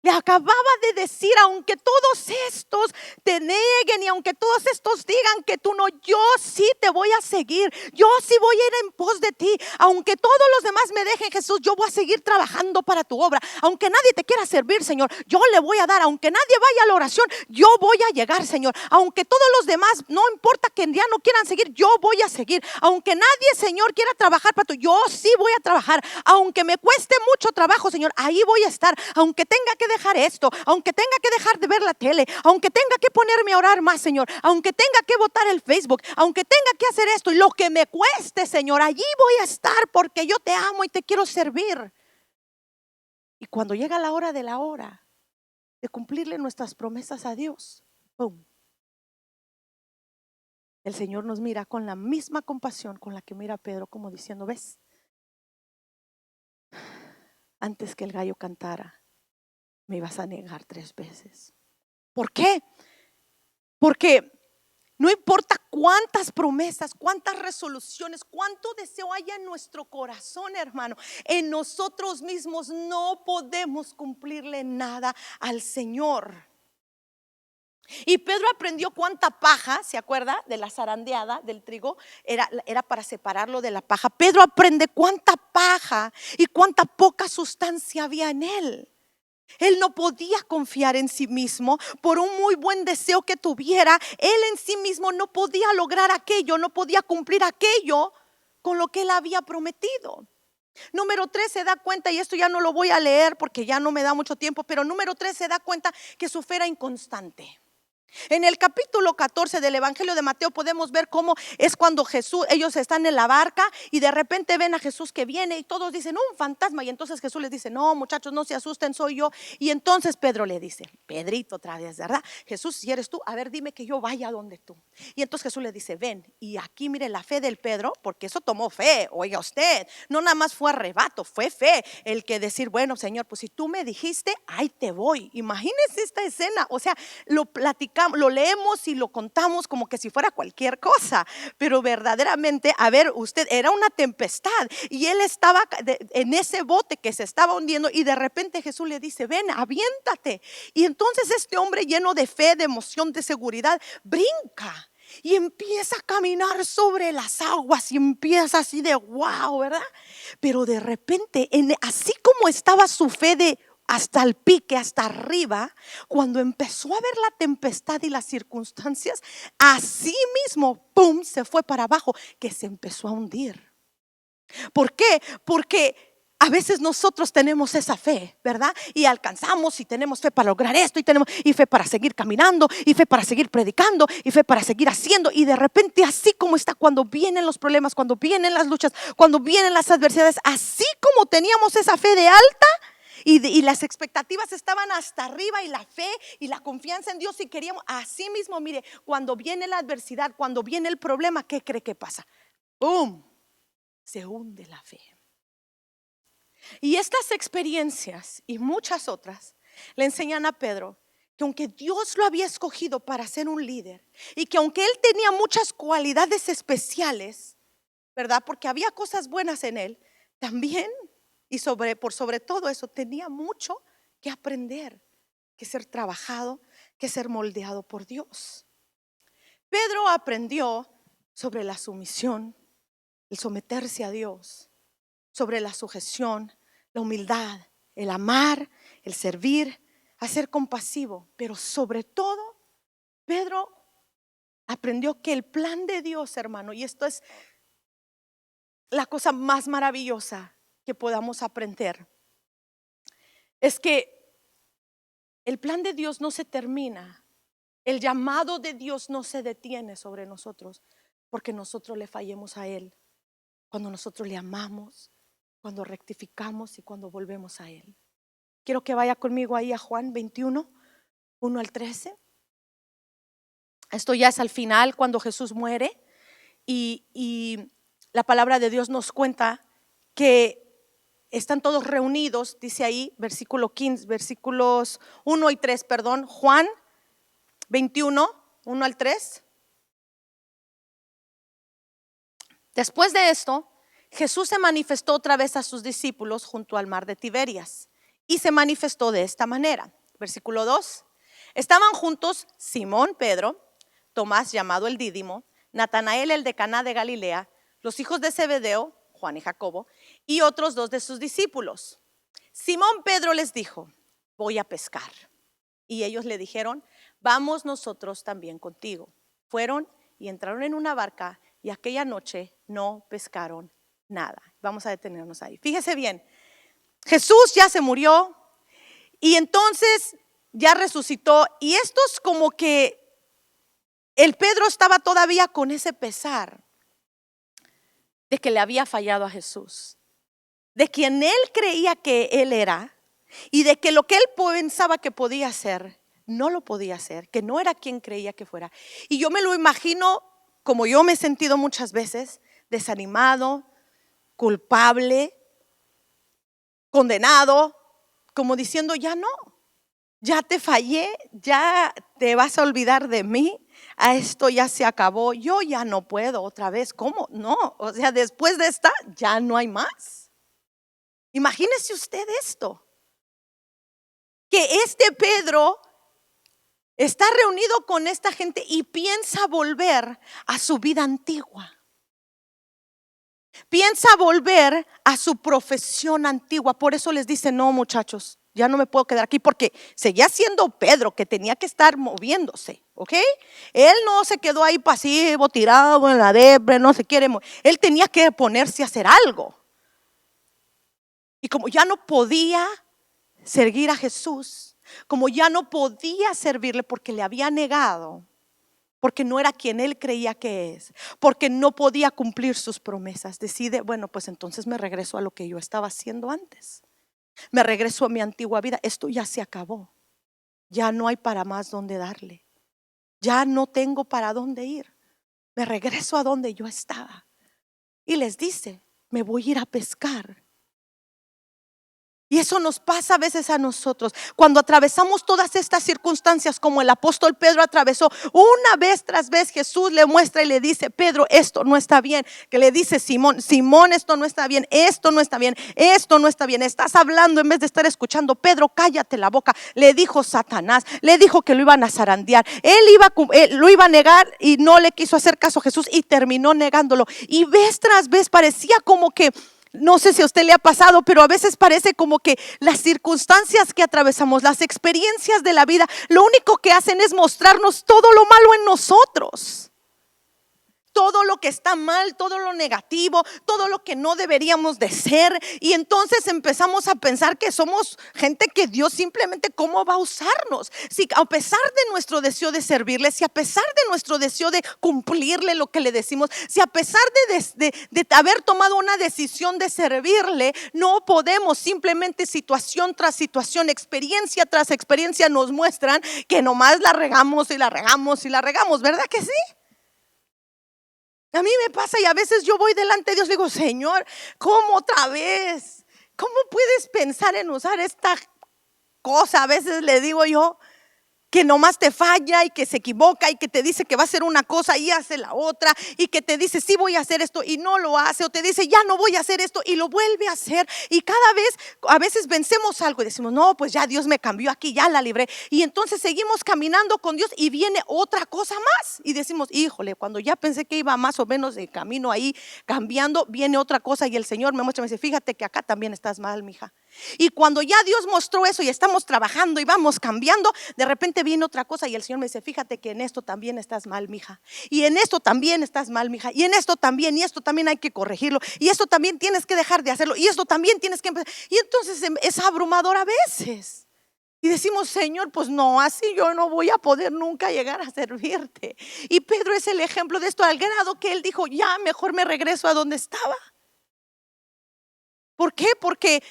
Le acababa de decir, aunque todos estos te nieguen y aunque todos estos digan que tú no, yo sí te voy a seguir, yo sí voy a ir en pos de ti. Aunque todos los demás me dejen, Jesús, yo voy a seguir trabajando para tu obra. Aunque nadie te quiera servir, Señor, yo le voy a dar. Aunque nadie vaya a la oración, yo voy a llegar, Señor. Aunque todos los demás, no importa que ya no quieran seguir, yo voy a seguir. Aunque nadie, Señor, quiera trabajar para tu, yo sí voy a trabajar. Aunque me cueste mucho trabajo, Señor, ahí voy a estar. Aunque tenga que dejar esto, aunque tenga que dejar de ver la tele, aunque tenga que ponerme a orar más, Señor, aunque tenga que botar el Facebook, aunque tenga que hacer esto y lo que me cueste, Señor, allí voy a estar porque yo te amo y te quiero servir. Y cuando llega la hora de cumplirle nuestras promesas a Dios, ¡pum!, el Señor nos mira con la misma compasión con la que mira a Pedro, como diciendo, ¿ves? Antes que el gallo cantara, me ibas a negar 3 veces. ¿Por qué? Porque no importa cuántas promesas, cuántas resoluciones, cuánto deseo haya en nuestro corazón, hermano, en nosotros mismos no podemos cumplirle nada al Señor. Y Pedro aprendió cuánta paja, ¿se acuerda? De la zarandeada del trigo, era para separarlo de la paja. Pedro aprende cuánta paja y cuánta poca sustancia había en él. Él no podía confiar en sí mismo. Por un muy buen deseo que tuviera, él en sí mismo no podía lograr aquello, no podía cumplir aquello con lo que él había prometido. Número 3, se da cuenta, y esto ya no lo voy a leer porque ya no me da mucho tiempo, pero número 3, se da cuenta que su fe era inconstante. En el capítulo 14 del Evangelio de Mateo podemos ver cómo es cuando ellos están en la barca y de repente ven a Jesús que viene y todos dicen un fantasma, y entonces Jesús les dice, no muchachos, no se asusten, soy yo. Y entonces Pedro le dice, Pedrito otra vez, ¿verdad? Jesús, si eres tú, a ver, dime que yo vaya donde tú. Y entonces Jesús le dice, ven. Y aquí mire la fe del Pedro, porque eso tomó fe, oiga usted, no nada más fue arrebato, fue fe. El que decir, bueno Señor, pues si tú me dijiste, ahí te voy. Imagínense esta escena, o sea, lo platicamos, lo leemos y lo contamos como que si fuera cualquier cosa, pero verdaderamente, a ver, usted, era una tempestad y él estaba en ese bote que se estaba hundiendo, y de repente Jesús le dice, ven, aviéntate. Y entonces este hombre, lleno de fe, de emoción, de seguridad, brinca y empieza a caminar sobre las aguas y empieza así de wow, ¿verdad? Pero de repente, así como estaba su fe de hasta el pique, hasta arriba, cuando empezó a ver la tempestad y las circunstancias, así mismo, pum, se fue para abajo, que se empezó a hundir. ¿Por qué? Porque a veces nosotros tenemos esa fe, ¿verdad? Y alcanzamos y tenemos fe para lograr esto, y tenemos y fe para seguir caminando, y fe para seguir predicando, y fe para seguir haciendo. Y de repente, así como está, cuando vienen los problemas, cuando vienen las luchas, cuando vienen las adversidades, así como teníamos esa fe de alta, y las expectativas estaban hasta arriba, y la fe y la confianza en Dios, y queríamos, así mismo, mire, cuando viene la adversidad, cuando viene el problema, ¿qué cree que pasa? ¡Bum! Se hunde la fe. Y estas experiencias y muchas otras le enseñan a Pedro que aunque Dios lo había escogido para ser un líder, y que aunque él tenía muchas cualidades especiales, ¿verdad? Porque había cosas buenas en él, también, y por sobre todo eso, tenía mucho que aprender, que ser trabajado, que ser moldeado por Dios. Pedro aprendió sobre la sumisión, el someterse a Dios, sobre la sujeción, la humildad, el amar, el servir, a ser compasivo. Pero sobre todo, Pedro aprendió que el plan de Dios, hermano, y esto es la cosa más maravillosa que podamos aprender, es que el plan de Dios no se termina, el llamado de Dios no se detiene sobre nosotros porque nosotros le fallemos a Él. Cuando nosotros le amamos, cuando rectificamos y cuando volvemos a Él. Quiero que vaya conmigo ahí a Juan 21, 1 al 13. Esto ya es al final, cuando Jesús muere, y la palabra de Dios nos cuenta que están todos reunidos, dice ahí, versículo 15, versículos 1 y 3, perdón, Juan 21, 1 al 3. Después de esto, Jesús se manifestó otra vez a sus discípulos junto al mar de Tiberias, y se manifestó de esta manera. Versículo 2. Estaban juntos Simón, Pedro, Tomás llamado el Dídimo, Natanael el de Caná de Galilea, los hijos de Zebedeo, Juan y Jacobo, y otros dos de sus discípulos. Simón Pedro les dijo: voy a pescar. Y ellos le dijeron: vamos nosotros también contigo. Fueron y entraron en una barca, y aquella noche no pescaron nada. Vamos a detenernos ahí. Fíjese bien, Jesús ya se murió y entonces ya resucitó, y esto es como que el Pedro estaba todavía con ese pesar de que le había fallado a Jesús, de quien él creía que él era, y de que lo que él pensaba que podía hacer, no lo podía hacer, que no era quien creía que fuera. Y yo me lo imagino como yo me he sentido muchas veces, desanimado, culpable, condenado, como diciendo: ya no, ya te fallé, ya te vas a olvidar de mí, a esto ya se acabó, yo ya no puedo otra vez. ¿Cómo? No, o sea, después de esta ya no hay más. Imagínese usted esto, que este Pedro está reunido con esta gente y piensa volver a su vida antigua. Piensa volver a su profesión antigua. Por eso les dice: no, muchachos, ya no me puedo quedar aquí, porque seguía siendo Pedro, que tenía que estar moviéndose, ¿ok? Él no se quedó ahí pasivo, tirado en la depre, no se quiere mover. Él tenía que ponerse a hacer algo. Y como ya no podía seguir a Jesús, como ya no podía servirle porque le había negado, porque no era quien él creía que es, porque no podía cumplir sus promesas, decide: bueno, pues entonces me regreso a lo que yo estaba haciendo antes. Me regreso a mi antigua vida. Esto ya se acabó. Ya no hay para más donde darle. Ya no tengo para dónde ir. Me regreso a donde yo estaba. Y les dice: me voy a ir a pescar. Y eso nos pasa a veces a nosotros cuando atravesamos todas estas circunstancias, como el apóstol Pedro atravesó. Una vez tras vez Jesús le muestra y le dice: Pedro, esto no está bien. Que le dice Simón: Simón, esto no está bien, esto no está bien, esto no está bien. Estás hablando en vez de estar escuchando. Pedro, cállate la boca. Le dijo Satanás, le dijo que lo iban a zarandear. Lo iba a negar y no le quiso hacer caso a Jesús y terminó negándolo. Y vez tras vez parecía como que, no sé si a usted le ha pasado, pero a veces parece como que las circunstancias que atravesamos, las experiencias de la vida, lo único que hacen es mostrarnos todo lo malo en nosotros. Todo lo que está mal, todo lo negativo, todo lo que no deberíamos de ser. Y entonces empezamos a pensar que somos gente que Dios simplemente, ¿cómo va a usarnos? Si a pesar de nuestro deseo de servirle, si a pesar de nuestro deseo de cumplirle lo que le decimos, si a pesar de haber tomado una decisión de servirle, no podemos, simplemente situación tras situación, experiencia tras experiencia nos muestran que nomás la regamos y la regamos y la regamos, ¿verdad que sí? A mí me pasa, y a veces yo voy delante de Dios y digo: Señor, ¿cómo otra vez? ¿Cómo puedes pensar en usar esta cosa? A veces le digo yo: que nomás te falla y que se equivoca y que te dice que va a hacer una cosa y hace la otra, y que te dice sí voy a hacer esto y no lo hace, o te dice ya no voy a hacer esto y lo vuelve a hacer. Y cada vez, a veces vencemos algo y decimos no, pues ya Dios me cambió aquí, ya la libré, y entonces seguimos caminando con Dios y viene otra cosa más y decimos híjole, cuando ya pensé que iba más o menos de camino ahí cambiando, viene otra cosa y el Señor me muestra, me dice fíjate que acá también estás mal, mija. Y cuando ya Dios mostró eso y estamos trabajando y vamos cambiando, de repente viene otra cosa y el Señor me dice fíjate que en esto también estás mal, mija, y en esto también estás mal, mija, y en esto también, y esto también hay que corregirlo, y esto también tienes que dejar de hacerlo, y esto también tienes que empezar. Y entonces es abrumador a veces y decimos Señor, pues no, así yo no voy a poder nunca llegar a servirte. Y Pedro es el ejemplo de esto, al grado que él dijo ya mejor me regreso a donde estaba. ¿Por qué? Porque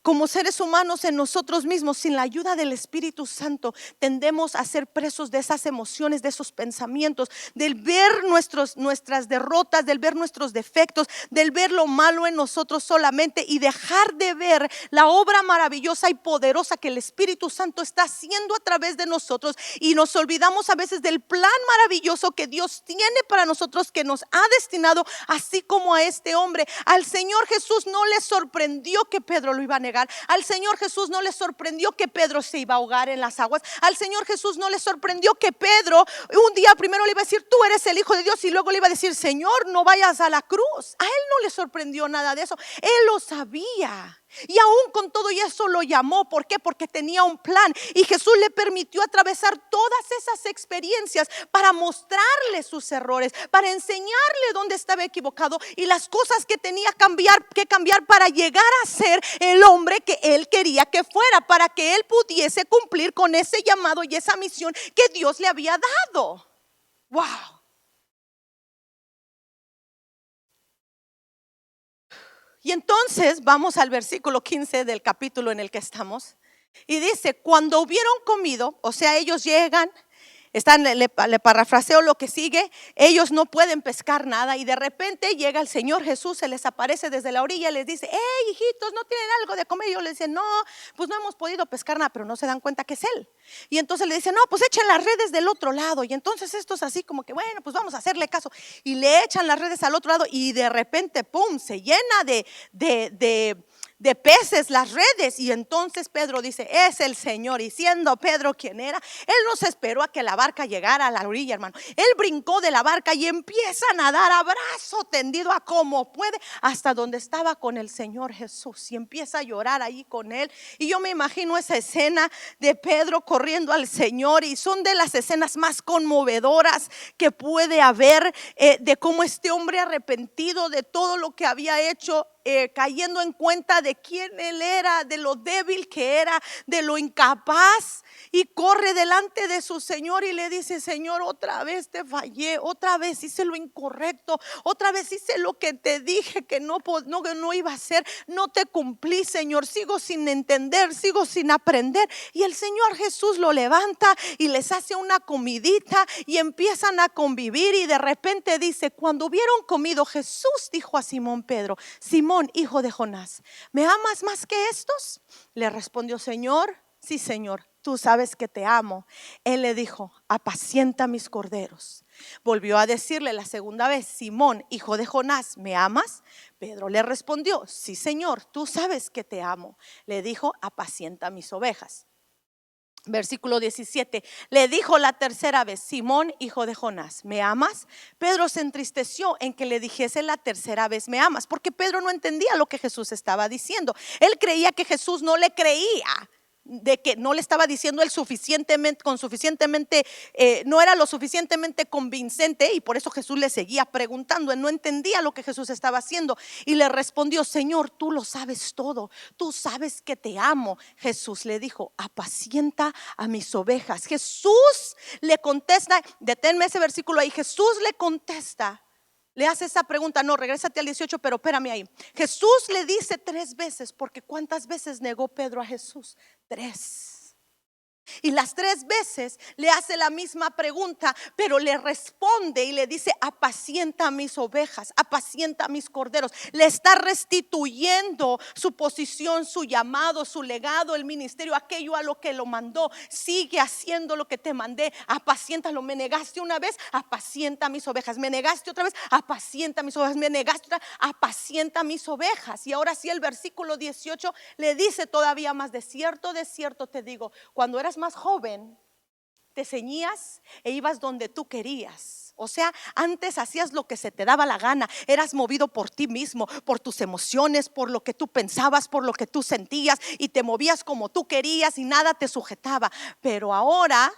como seres humanos en nosotros mismos, sin la ayuda del Espíritu Santo, tendemos a ser presos de esas emociones, de esos pensamientos, del ver nuestras derrotas, del ver nuestros defectos, del ver lo malo en nosotros solamente y dejar de ver la obra maravillosa y poderosa que el Espíritu Santo está haciendo a través de nosotros. Y nos olvidamos a veces del plan maravilloso que Dios tiene para nosotros, que nos ha destinado, así como a este hombre. Al Señor Jesús no le sorprendió que Pedro lo iba a negar. Al Señor Jesús no le sorprendió que Pedro se iba a ahogar en las aguas. Al Señor Jesús no le sorprendió que Pedro un día primero le iba a decir tú eres el Hijo de Dios, y luego le iba a decir Señor no vayas a la cruz. A él no le sorprendió nada de eso. Él lo sabía. Y aún con todo y eso lo llamó. ¿Por qué? Porque tenía un plan. Y Jesús le permitió atravesar todas esas experiencias para mostrarle sus errores, para enseñarle dónde estaba equivocado y las cosas que tenía que cambiar para llegar a ser el hombre que él quería que fuera, para que él pudiese cumplir con ese llamado y esa misión que Dios le había dado. Wow. Y entonces vamos al versículo 15 del capítulo en el que estamos. Y dice, cuando hubieron comido, o sea, ellos llegan, le parafraseo lo que sigue, ellos no pueden pescar nada y de repente llega el Señor Jesús, se les aparece desde la orilla y les dice, hey hijitos, ¿no tienen algo de comer? Y ellos le dicen, no, pues no hemos podido pescar nada, pero no se dan cuenta que es Él. Y entonces le dicen, no, pues echen las redes del otro lado. Y entonces estos así como que, bueno, pues vamos a hacerle caso. Y le echan las redes al otro lado y de repente, pum, se llena de peces las redes. Y entonces Pedro dice, es el Señor. Y siendo Pedro quien era, él no se esperó a que la barca llegara a la orilla, hermano. Él brincó de la barca y empieza a nadar a brazo tendido, a como puede, hasta donde estaba con el Señor Jesús, y empieza a llorar ahí con él. Y yo me imagino esa escena de Pedro corriendo al Señor, y son de las escenas más conmovedoras que puede haber, de cómo este hombre arrepentido de todo lo que había hecho, cayendo en cuenta de quién él era, de lo débil que era, de lo incapaz, y corre delante de su Señor y le dice, Señor, otra vez te fallé, otra vez hice lo incorrecto, otra vez hice lo que te dije que no iba a hacer, no te cumplí, Señor, sigo sin entender, sigo sin aprender. Y el Señor Jesús lo levanta y les hace una comidita y empiezan a convivir. Y de repente dice, cuando hubieron comido, Jesús dijo a Simón Pedro, Simón, hijo de Jonás, ¿me amas más que estos? Le respondió, Señor, sí, Señor, tú sabes que te amo. Él le dijo, apacienta mis corderos. Volvió a decirle la segunda vez, Simón, hijo de Jonás, ¿me amas? Pedro le respondió, sí, Señor, tú sabes que te amo. Le dijo, apacienta mis ovejas. Versículo 17, le dijo la tercera vez, Simón, hijo de Jonás, ¿me amas? Pedro se entristeció en que le dijese la tercera vez, ¿me amas? Porque Pedro no entendía lo que Jesús estaba diciendo. Él creía que Jesús no le creía, de que no le estaba diciendo él no era lo suficientemente convincente, y por eso Jesús le seguía preguntando. Él no entendía lo que Jesús estaba haciendo y le respondió, Señor, tú lo sabes todo, tú sabes que te amo. Jesús le dijo, apacienta a mis ovejas. Jesús le contesta, deténme ese versículo ahí. Jesús le contesta, le hace esa pregunta, no, regrésate al 18, pero espérame ahí. Jesús le dice 3 veces, porque ¿cuántas veces negó Pedro a Jesús? 3. Y las 3 veces le hace la misma pregunta, pero le responde y le dice: apacienta mis ovejas, apacienta mis corderos. Le está restituyendo su posición, su llamado, su legado, el ministerio, aquello a lo que lo mandó. Sigue haciendo lo que te mandé, apaciéntalo. Me negaste una vez, apacienta mis ovejas. Me negaste otra vez, apacienta mis ovejas. Me negaste otra, apacienta mis ovejas. Y ahora sí, el versículo 18 le dice todavía más: de cierto te digo, cuando eras más joven, te ceñías e ibas donde tú querías. O sea, antes hacías lo que se te daba la gana. Eras movido por ti mismo, por tus emociones, por lo que tú pensabas, por lo que tú sentías, y te movías como tú querías y nada te sujetaba. Pero ahora,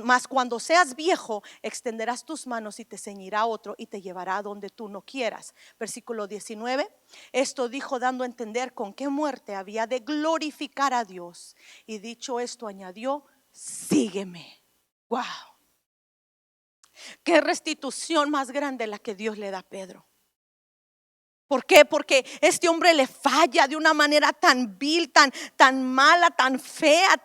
más cuando seas viejo, extenderás tus manos y te ceñirá otro y te llevará a donde tú no quieras. Versículo 19. Esto dijo dando a entender con qué muerte había de glorificar a Dios. Y dicho esto añadió: sígueme. Wow. Qué restitución más grande la que Dios le da a Pedro. ¿Por qué? Porque este hombre le falla de una manera tan vil, tan mala, tan fea,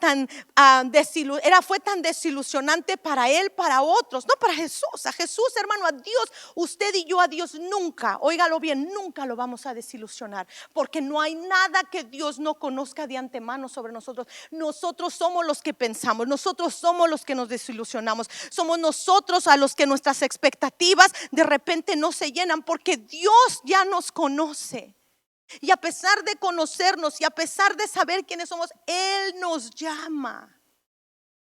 fue tan desilusionante para él, para otros, no para Jesús. A Jesús, hermano, a Dios, usted y yo, a Dios nunca, óigalo bien, nunca lo vamos a desilusionar, porque no hay nada que Dios no conozca de antemano sobre nosotros. Nosotros somos los que pensamos, nosotros somos los que nos desilusionamos, somos nosotros a los que nuestras expectativas de repente no se llenan, porque Dios ya nos conoce. Y a pesar de conocernos y a pesar de saber quiénes somos, Él nos llama.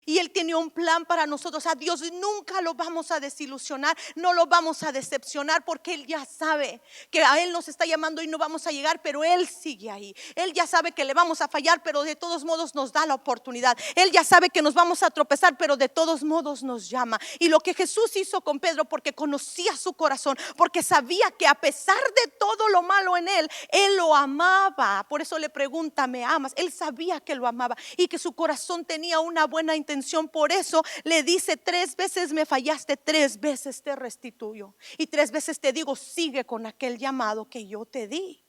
Y Él tiene un plan para nosotros. A Dios nunca lo vamos a desilusionar, no lo vamos a decepcionar, porque Él ya sabe que a Él nos está llamando y no vamos a llegar, pero Él sigue ahí. Él ya sabe que le vamos a fallar, pero de todos modos nos da la oportunidad. Él ya sabe que nos vamos a tropezar, pero de todos modos nos llama. Y lo que Jesús hizo con Pedro, porque conocía su corazón, porque sabía que a pesar de todo lo malo en él, Él lo amaba. Por eso le pregunta: ¿me amas? Él sabía que lo amaba y que su corazón tenía una buena intención. Por eso le dice: 3 veces me fallaste, 3 veces te restituyo, y 3 veces te digo: sigue con aquel llamado que yo te di.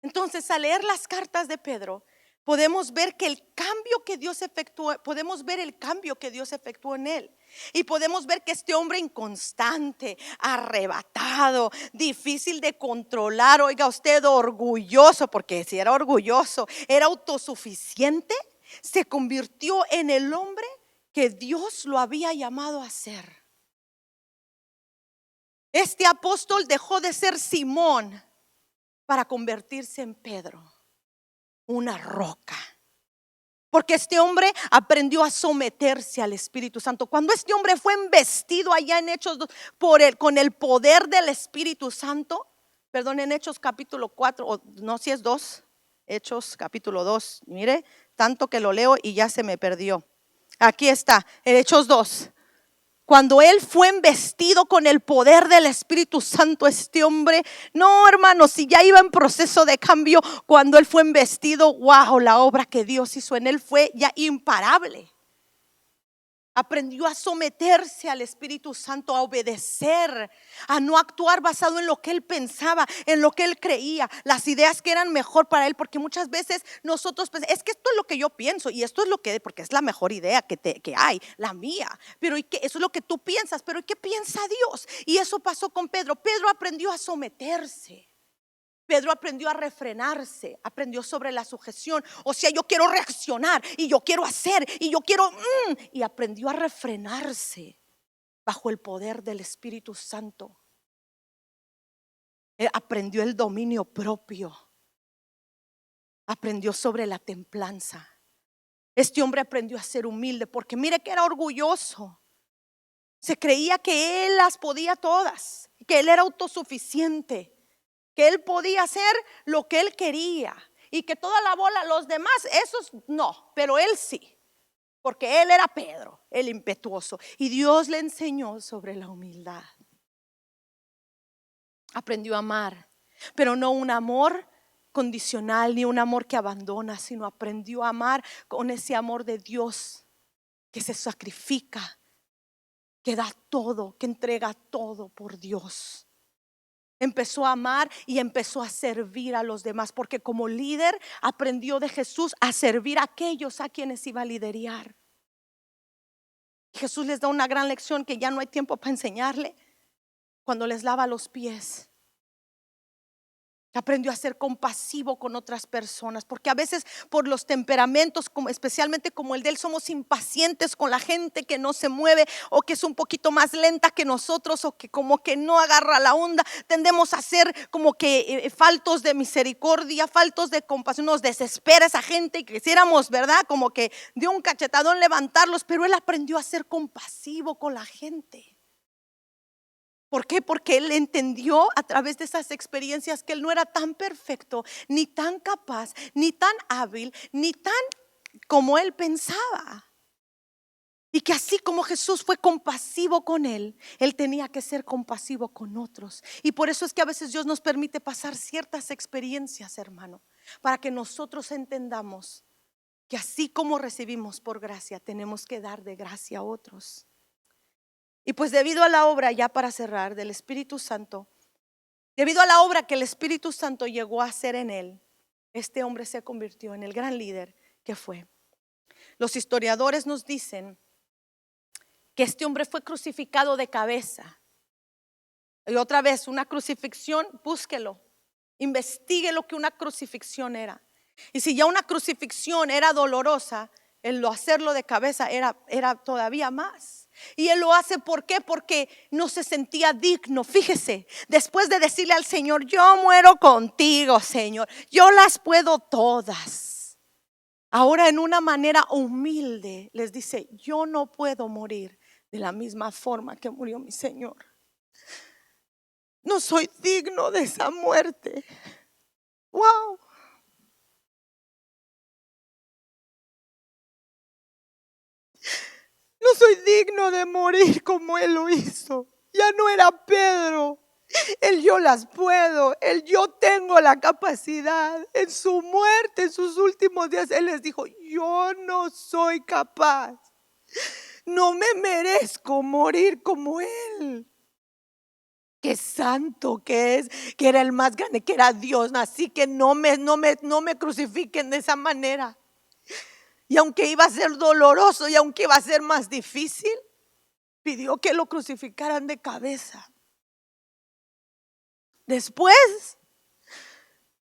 Entonces, al leer las cartas de Pedro, podemos ver que el cambio que Dios efectuó, podemos ver el cambio que Dios efectuó en él. Y podemos ver que este hombre inconstante, arrebatado, difícil de controlar, oiga usted, orgulloso, porque si era orgulloso, era autosuficiente, se convirtió en el hombre que Dios lo había llamado a ser. Este apóstol dejó de ser Simón para convertirse en Pedro, una roca. Porque este hombre aprendió a someterse al Espíritu Santo. Cuando este hombre fue embestido allá en Hechos con el poder del Espíritu Santo, perdón, en Hechos capítulo 4, o no, si es 2, Hechos capítulo 2, mire, tanto que lo leo y ya se me perdió. Aquí está, en Hechos 2. Cuando él fue embestido con el poder del Espíritu Santo, este hombre, no, hermano, si ya iba en proceso de cambio, cuando él fue embestido, wow, la obra que Dios hizo en él fue ya imparable. Aprendió a someterse al Espíritu Santo, a obedecer, a no actuar basado en lo que él pensaba, en lo que él creía, las ideas que eran mejor para él. Porque muchas veces nosotros pensamos: es que esto es lo que yo pienso y esto es lo que, porque es la mejor idea que hay, la mía. Pero ¿y qué? Eso es lo que tú piensas, pero ¿y qué piensa Dios? Y eso pasó con Pedro. Pedro aprendió a someterse. Pedro aprendió a refrenarse, aprendió sobre la sujeción. O sea, yo quiero reaccionar y yo quiero hacer y yo quiero y aprendió a refrenarse bajo el poder del Espíritu Santo. Aprendió el dominio propio, aprendió sobre la templanza. Este hombre aprendió a ser humilde, porque mire que era orgulloso. Se creía que él las podía todas, que él era autosuficiente, que él podía hacer lo que él quería y que toda la bola, los demás, esos no, pero él sí, porque él era Pedro, el impetuoso. Y Dios le enseñó sobre la humildad. Aprendió a amar, pero no un amor condicional ni un amor que abandona, sino aprendió a amar con ese amor de Dios que se sacrifica, que da todo, que entrega todo por Dios. Empezó a amar y empezó a servir a los demás, porque como líder aprendió de Jesús a servir a aquellos a quienes iba a liderar. Jesús les da una gran lección que ya no hay tiempo para enseñarle cuando les lava los pies. Aprendió a ser compasivo con otras personas, porque a veces por los temperamentos, especialmente como el de él, somos impacientes con la gente que no se mueve o que es un poquito más lenta que nosotros o que como que no agarra la onda. Tendemos a ser como que faltos de misericordia, faltos de compasión. Nos desespera esa gente y quisiéramos, ¿verdad? Como que de un cachetadón levantarlos, pero él aprendió a ser compasivo con la gente. ¿Por qué? Porque él entendió a través de esas experiencias que él no era tan perfecto, ni tan capaz, ni tan hábil, ni tan como él pensaba. Y que así como Jesús fue compasivo con él tenía que ser compasivo con otros. Y por eso es que a veces Dios nos permite pasar ciertas experiencias, hermano, para que nosotros entendamos que así como recibimos por gracia, tenemos que dar de gracia a otros. Y pues debido a la obra, ya para cerrar, del Espíritu Santo, debido a la obra que el Espíritu Santo llegó a hacer en él, este hombre se convirtió en el gran líder que fue. Los historiadores nos dicen que este hombre fue crucificado de cabeza. Y otra vez, una crucifixión, búsquelo, investigue lo que una crucifixión era. Y si ya una crucifixión era dolorosa, el hacerlo de cabeza era todavía más. Y él lo hace, ¿por qué? Porque no se sentía digno. Fíjese, después de decirle al Señor: yo muero contigo, Señor, yo las puedo todas. Ahora en una manera humilde les dice: yo no puedo morir de la misma forma que murió mi Señor. No soy digno de esa muerte. Wow. No soy digno de morir como él lo hizo. Ya no era Pedro. El yo las puedo, el yo tengo la capacidad. En su muerte, en sus últimos días, él les dijo: yo no soy capaz. No me merezco morir como él. Qué santo que es, que era el más grande, que era Dios. Así que no me crucifiquen de esa manera. Y aunque iba a ser doloroso y aunque iba a ser más difícil, pidió que lo crucificaran de cabeza. Después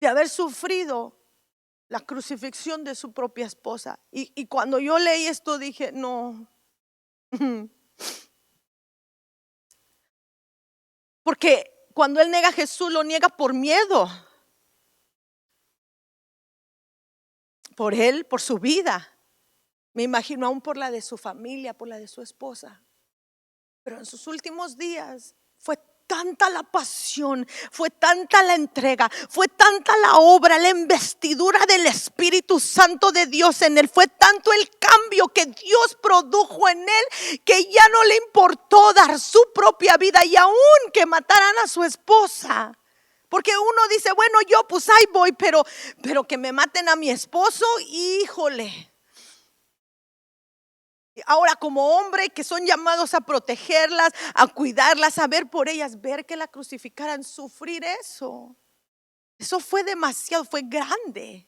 de haber sufrido la crucifixión de su propia esposa. Y cuando yo leí esto dije: no. Porque cuando él niega a Jesús, lo niega por miedo. Por él, por su vida. Me imagino aún por la de su familia, por la de su esposa. Pero en sus últimos días fue tanta la pasión, fue tanta la entrega, fue tanta la obra, la investidura del Espíritu Santo de Dios en él, fue tanto el cambio que Dios produjo en él, que ya no le importó dar su propia vida y aún que mataran a su esposa. Porque uno dice: bueno, yo pues ahí voy, pero que me maten a mi esposo, híjole. Ahora, como hombre que son llamados a protegerlas, a cuidarlas, a ver por ellas, ver que la crucificaran, sufrir eso fue demasiado, fue grande.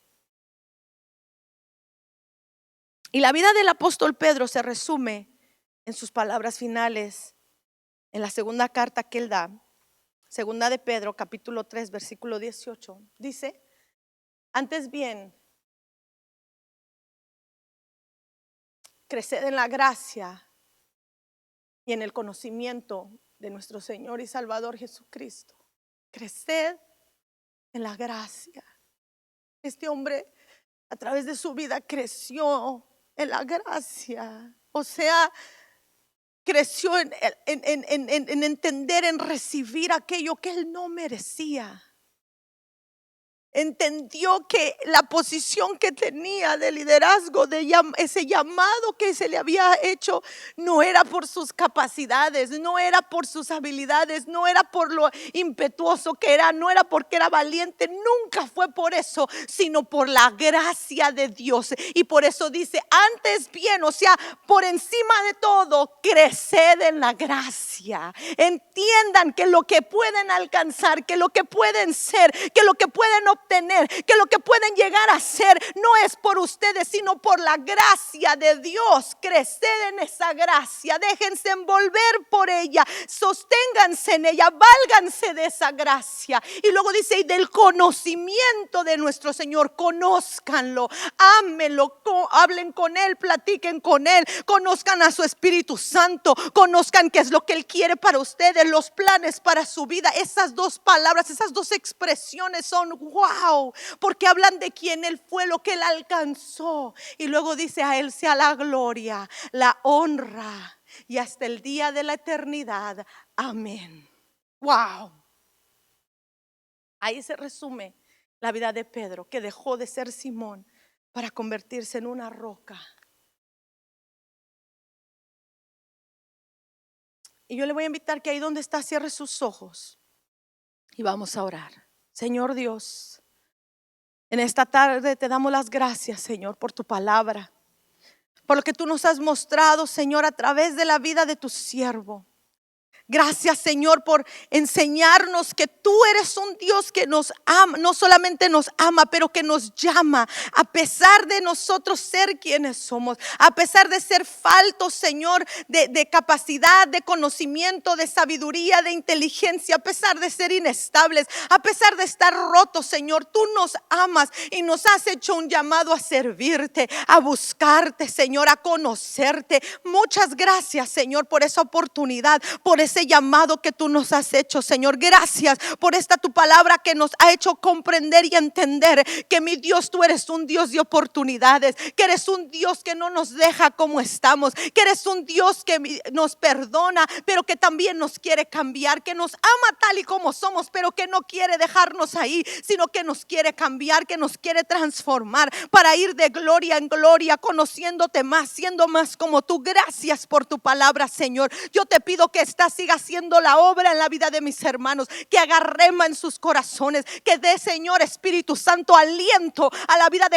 Y la vida del apóstol Pedro se resume en sus palabras finales en la segunda carta que él da, segunda de Pedro, capítulo 3, versículo 18. Dice: antes bien, creced en la gracia y en el conocimiento de nuestro Señor y Salvador Jesucristo. Creced en la gracia. Este hombre a través de su vida creció en la gracia. O sea, creció en entender, en recibir aquello que él no merecía. entendió que la posición que tenía de liderazgo, ese llamado que se le había hecho, no era por sus capacidades, no era por sus habilidades, no era por lo impetuoso que era, no era porque era valiente, nunca fue por eso, sino por la gracia de Dios. Y por eso dice, antes bien, o sea, por encima de todo, creced en la gracia. Entiendan que lo que pueden alcanzar, que lo que pueden ser, que lo que pueden obtener, que lo que pueden llegar a ser, no es por ustedes, sino por la gracia de Dios. Creced en esa gracia, déjense envolver por ella, sosténganse en ella, válganse de esa gracia. Y luego dice, y del conocimiento de nuestro Señor, conózcanlo, ámenlo, hablen con Él, platiquen con Él, conozcan a su Espíritu Santo, conozcan qué es lo que Él quiere para ustedes, los planes para su vida. Esas dos palabras, esas dos expresiones son wow, porque hablan de quién Él fue, lo que Él alcanzó. Y luego dice, a Él sea la gloria, la honra y hasta el día de la eternidad. Amén. Wow. Ahí se resume la vida de Pedro, que dejó de ser Simón para convertirse en una roca. Y yo le voy a invitar que ahí donde está cierre sus ojos y vamos a orar. Señor Dios, en esta tarde te damos las gracias, Señor, por tu palabra, por lo que tú nos has mostrado, Señor, a través de la vida de tu siervo. Gracias, Señor, por enseñarnos que tú eres un Dios que nos ama, no solamente nos ama, pero que nos llama a pesar de nosotros ser quienes somos, a pesar de ser faltos, Señor, de capacidad, de conocimiento, de sabiduría, de inteligencia, a pesar de ser inestables, a pesar de estar rotos, Señor, tú nos amas y nos has hecho un llamado a servirte, a buscarte, Señor, a conocerte. Muchas gracias, Señor, por esa oportunidad, por ese llamado que tú nos has hecho, Señor. Gracias por esta tu palabra que nos ha hecho comprender y entender que mi Dios, tú eres un Dios de oportunidades, que eres un Dios que no nos deja como estamos, que eres un Dios que nos perdona, pero que también nos quiere cambiar, que nos ama tal y como somos, pero que no quiere dejarnos ahí, sino que nos quiere cambiar, que nos quiere transformar para ir de gloria en gloria, conociéndote más, siendo más como tú. Gracias por tu palabra, Señor. Yo te pido que esta siga haciendo la obra en la vida de mis hermanos, que haga rema en sus corazones, que dé, Señor Espíritu Santo, aliento a la vida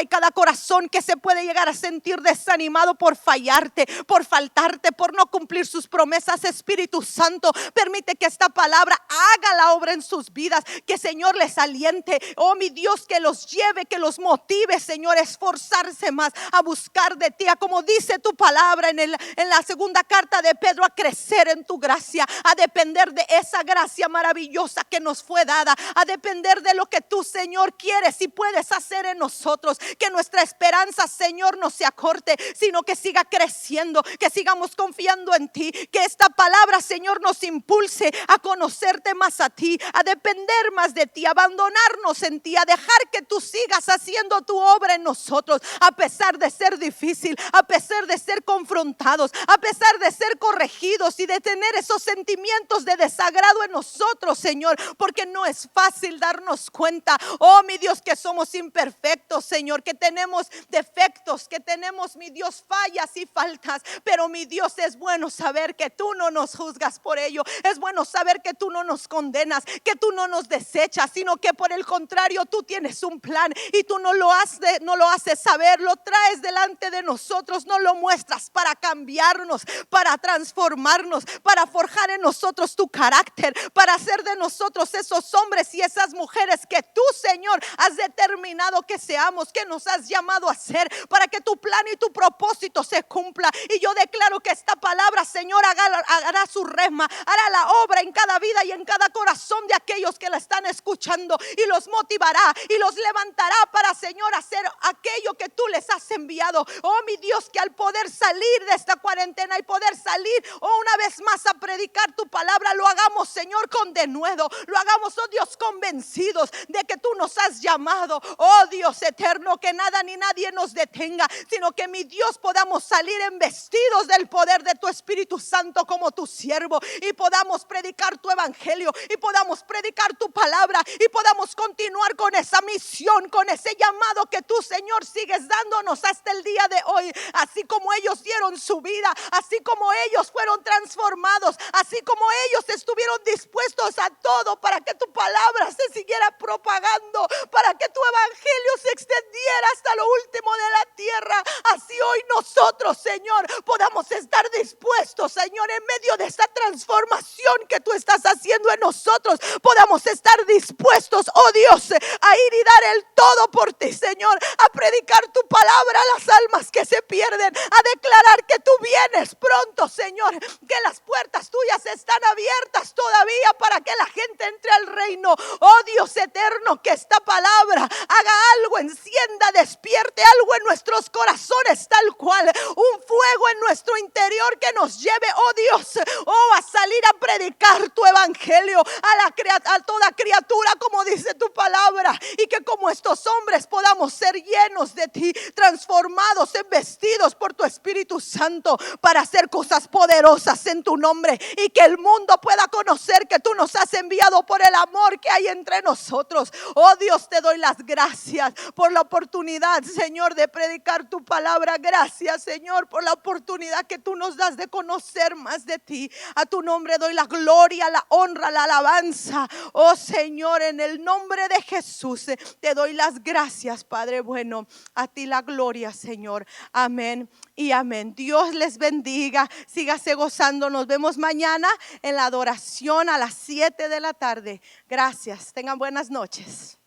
y cada corazón que se puede llegar a sentir desanimado por fallarte, por faltarte, por no cumplir sus promesas. Espíritu Santo, permite que esta palabra haga la obra en sus vidas, que, Señor, les aliente, oh mi Dios, que los lleve, que los motive, Señor, a esforzarse más, a buscar de ti, a, como dice tu palabra en la segunda carta de Pedro, a crecer en tu gracia, a depender de esa gracia maravillosa que nos fue dada, a depender de lo que tú, Señor, quieres y puedes hacer en nosotros. Que nuestra esperanza, Señor, no se acorte, sino que siga creciendo, que sigamos confiando en ti, que esta palabra, Señor, nos impulse a conocerte más a ti, a depender más de ti, a abandonarnos en ti, a dejar que tú sigas haciendo tu obra en nosotros, a pesar de ser difícil, a pesar de ser confrontados, a pesar de ser corregidos y de tener esos sentimientos de desagrado en nosotros, Señor, porque no es fácil darnos cuenta, oh mi Dios, que somos imperfectos, Señor, que tenemos defectos, que tenemos, mi Dios, fallas y faltas, pero mi Dios, es bueno saber que tú no nos juzgas por ello, es bueno saber que tú no nos condenas, que tú no nos desechas, sino que por el contrario tú tienes un plan y tú no lo haces saber, lo traes delante de nosotros, no lo muestras para cambiarnos, para transformarnos, para forjar en nosotros tu carácter, para hacer de nosotros esos hombres y esas mujeres que tú, Señor, has determinado que seamos, que nos has llamado a ser, para que tu plan y tu propósito se cumpla. Y yo declaro que esta palabra, Señor, hará su rema, hará la obra en cada vida y en cada corazón de aquellos que la están escuchando, y los motivará y los levantará para, Señor, hacer aquello que tú les has enviado. Oh mi Dios, que al poder salir de esta cuarentena y poder salir, oh, una vez más a predicar tu palabra, lo hagamos, Señor, con denuedo, lo hagamos, oh Dios, convencidos de que tú nos has llamado, oh Dios eterno, que nada ni nadie nos detenga, sino que mi Dios podamos salir embestidos del poder de tu Espíritu Santo como tu siervo, y podamos predicar tu evangelio, y podamos predicar tu palabra, y podamos continuar con esa misión, con ese llamado que tú, Señor, sigues dándonos hasta el día de hoy. Así como ellos dieron su vida, así como ellos fueron transformados, así como ellos estuvieron dispuestos a todo para que tu palabra se siguiera propagando, para que tu evangelio se extendiera hasta lo último de la tierra, así hoy nosotros, Señor, podamos estar dispuestos, Señor, en medio de esta transformación que tú estás haciendo en nosotros, podamos estar dispuestos, oh Dios, a ir y dar el todo por ti, Señor, a predicar tu palabra a las almas que se pierden, a declarar que tú vienes pronto, Señor, que las puertas tuyas están abiertas todavía para que la gente entre al reino. Oh Dios eterno, que esta palabra haga algo, encienda, despierte algo en nuestros corazones, tal cual un fuego en nuestro interior que nos lleve, oh Dios, oh, a salir a predicar tu evangelio a toda criatura, como dice tu palabra, y que como estos hombres podamos ser llenos de ti, transformados, vestidos por tu Espíritu Santo para hacer cosas poderosas en tu nombre, y que el mundo pueda conocer que tú nos has enviado por el amor que hay entre nosotros. Oh Dios, te doy las gracias por la oportunidad, Señor, de predicar tu palabra. Gracias, Señor, por la oportunidad que tú nos das de conocer más de ti. A tu nombre doy la gloria, la honra, la alabanza. Oh Señor, en el nombre de Jesús te doy las gracias, Padre bueno. A ti la gloria, Señor. Amén y amén. Dios les bendiga. Sígase gozando. Nos vemos mañana en la adoración a las 7 de la tarde. Gracias. Tengan buenas noches.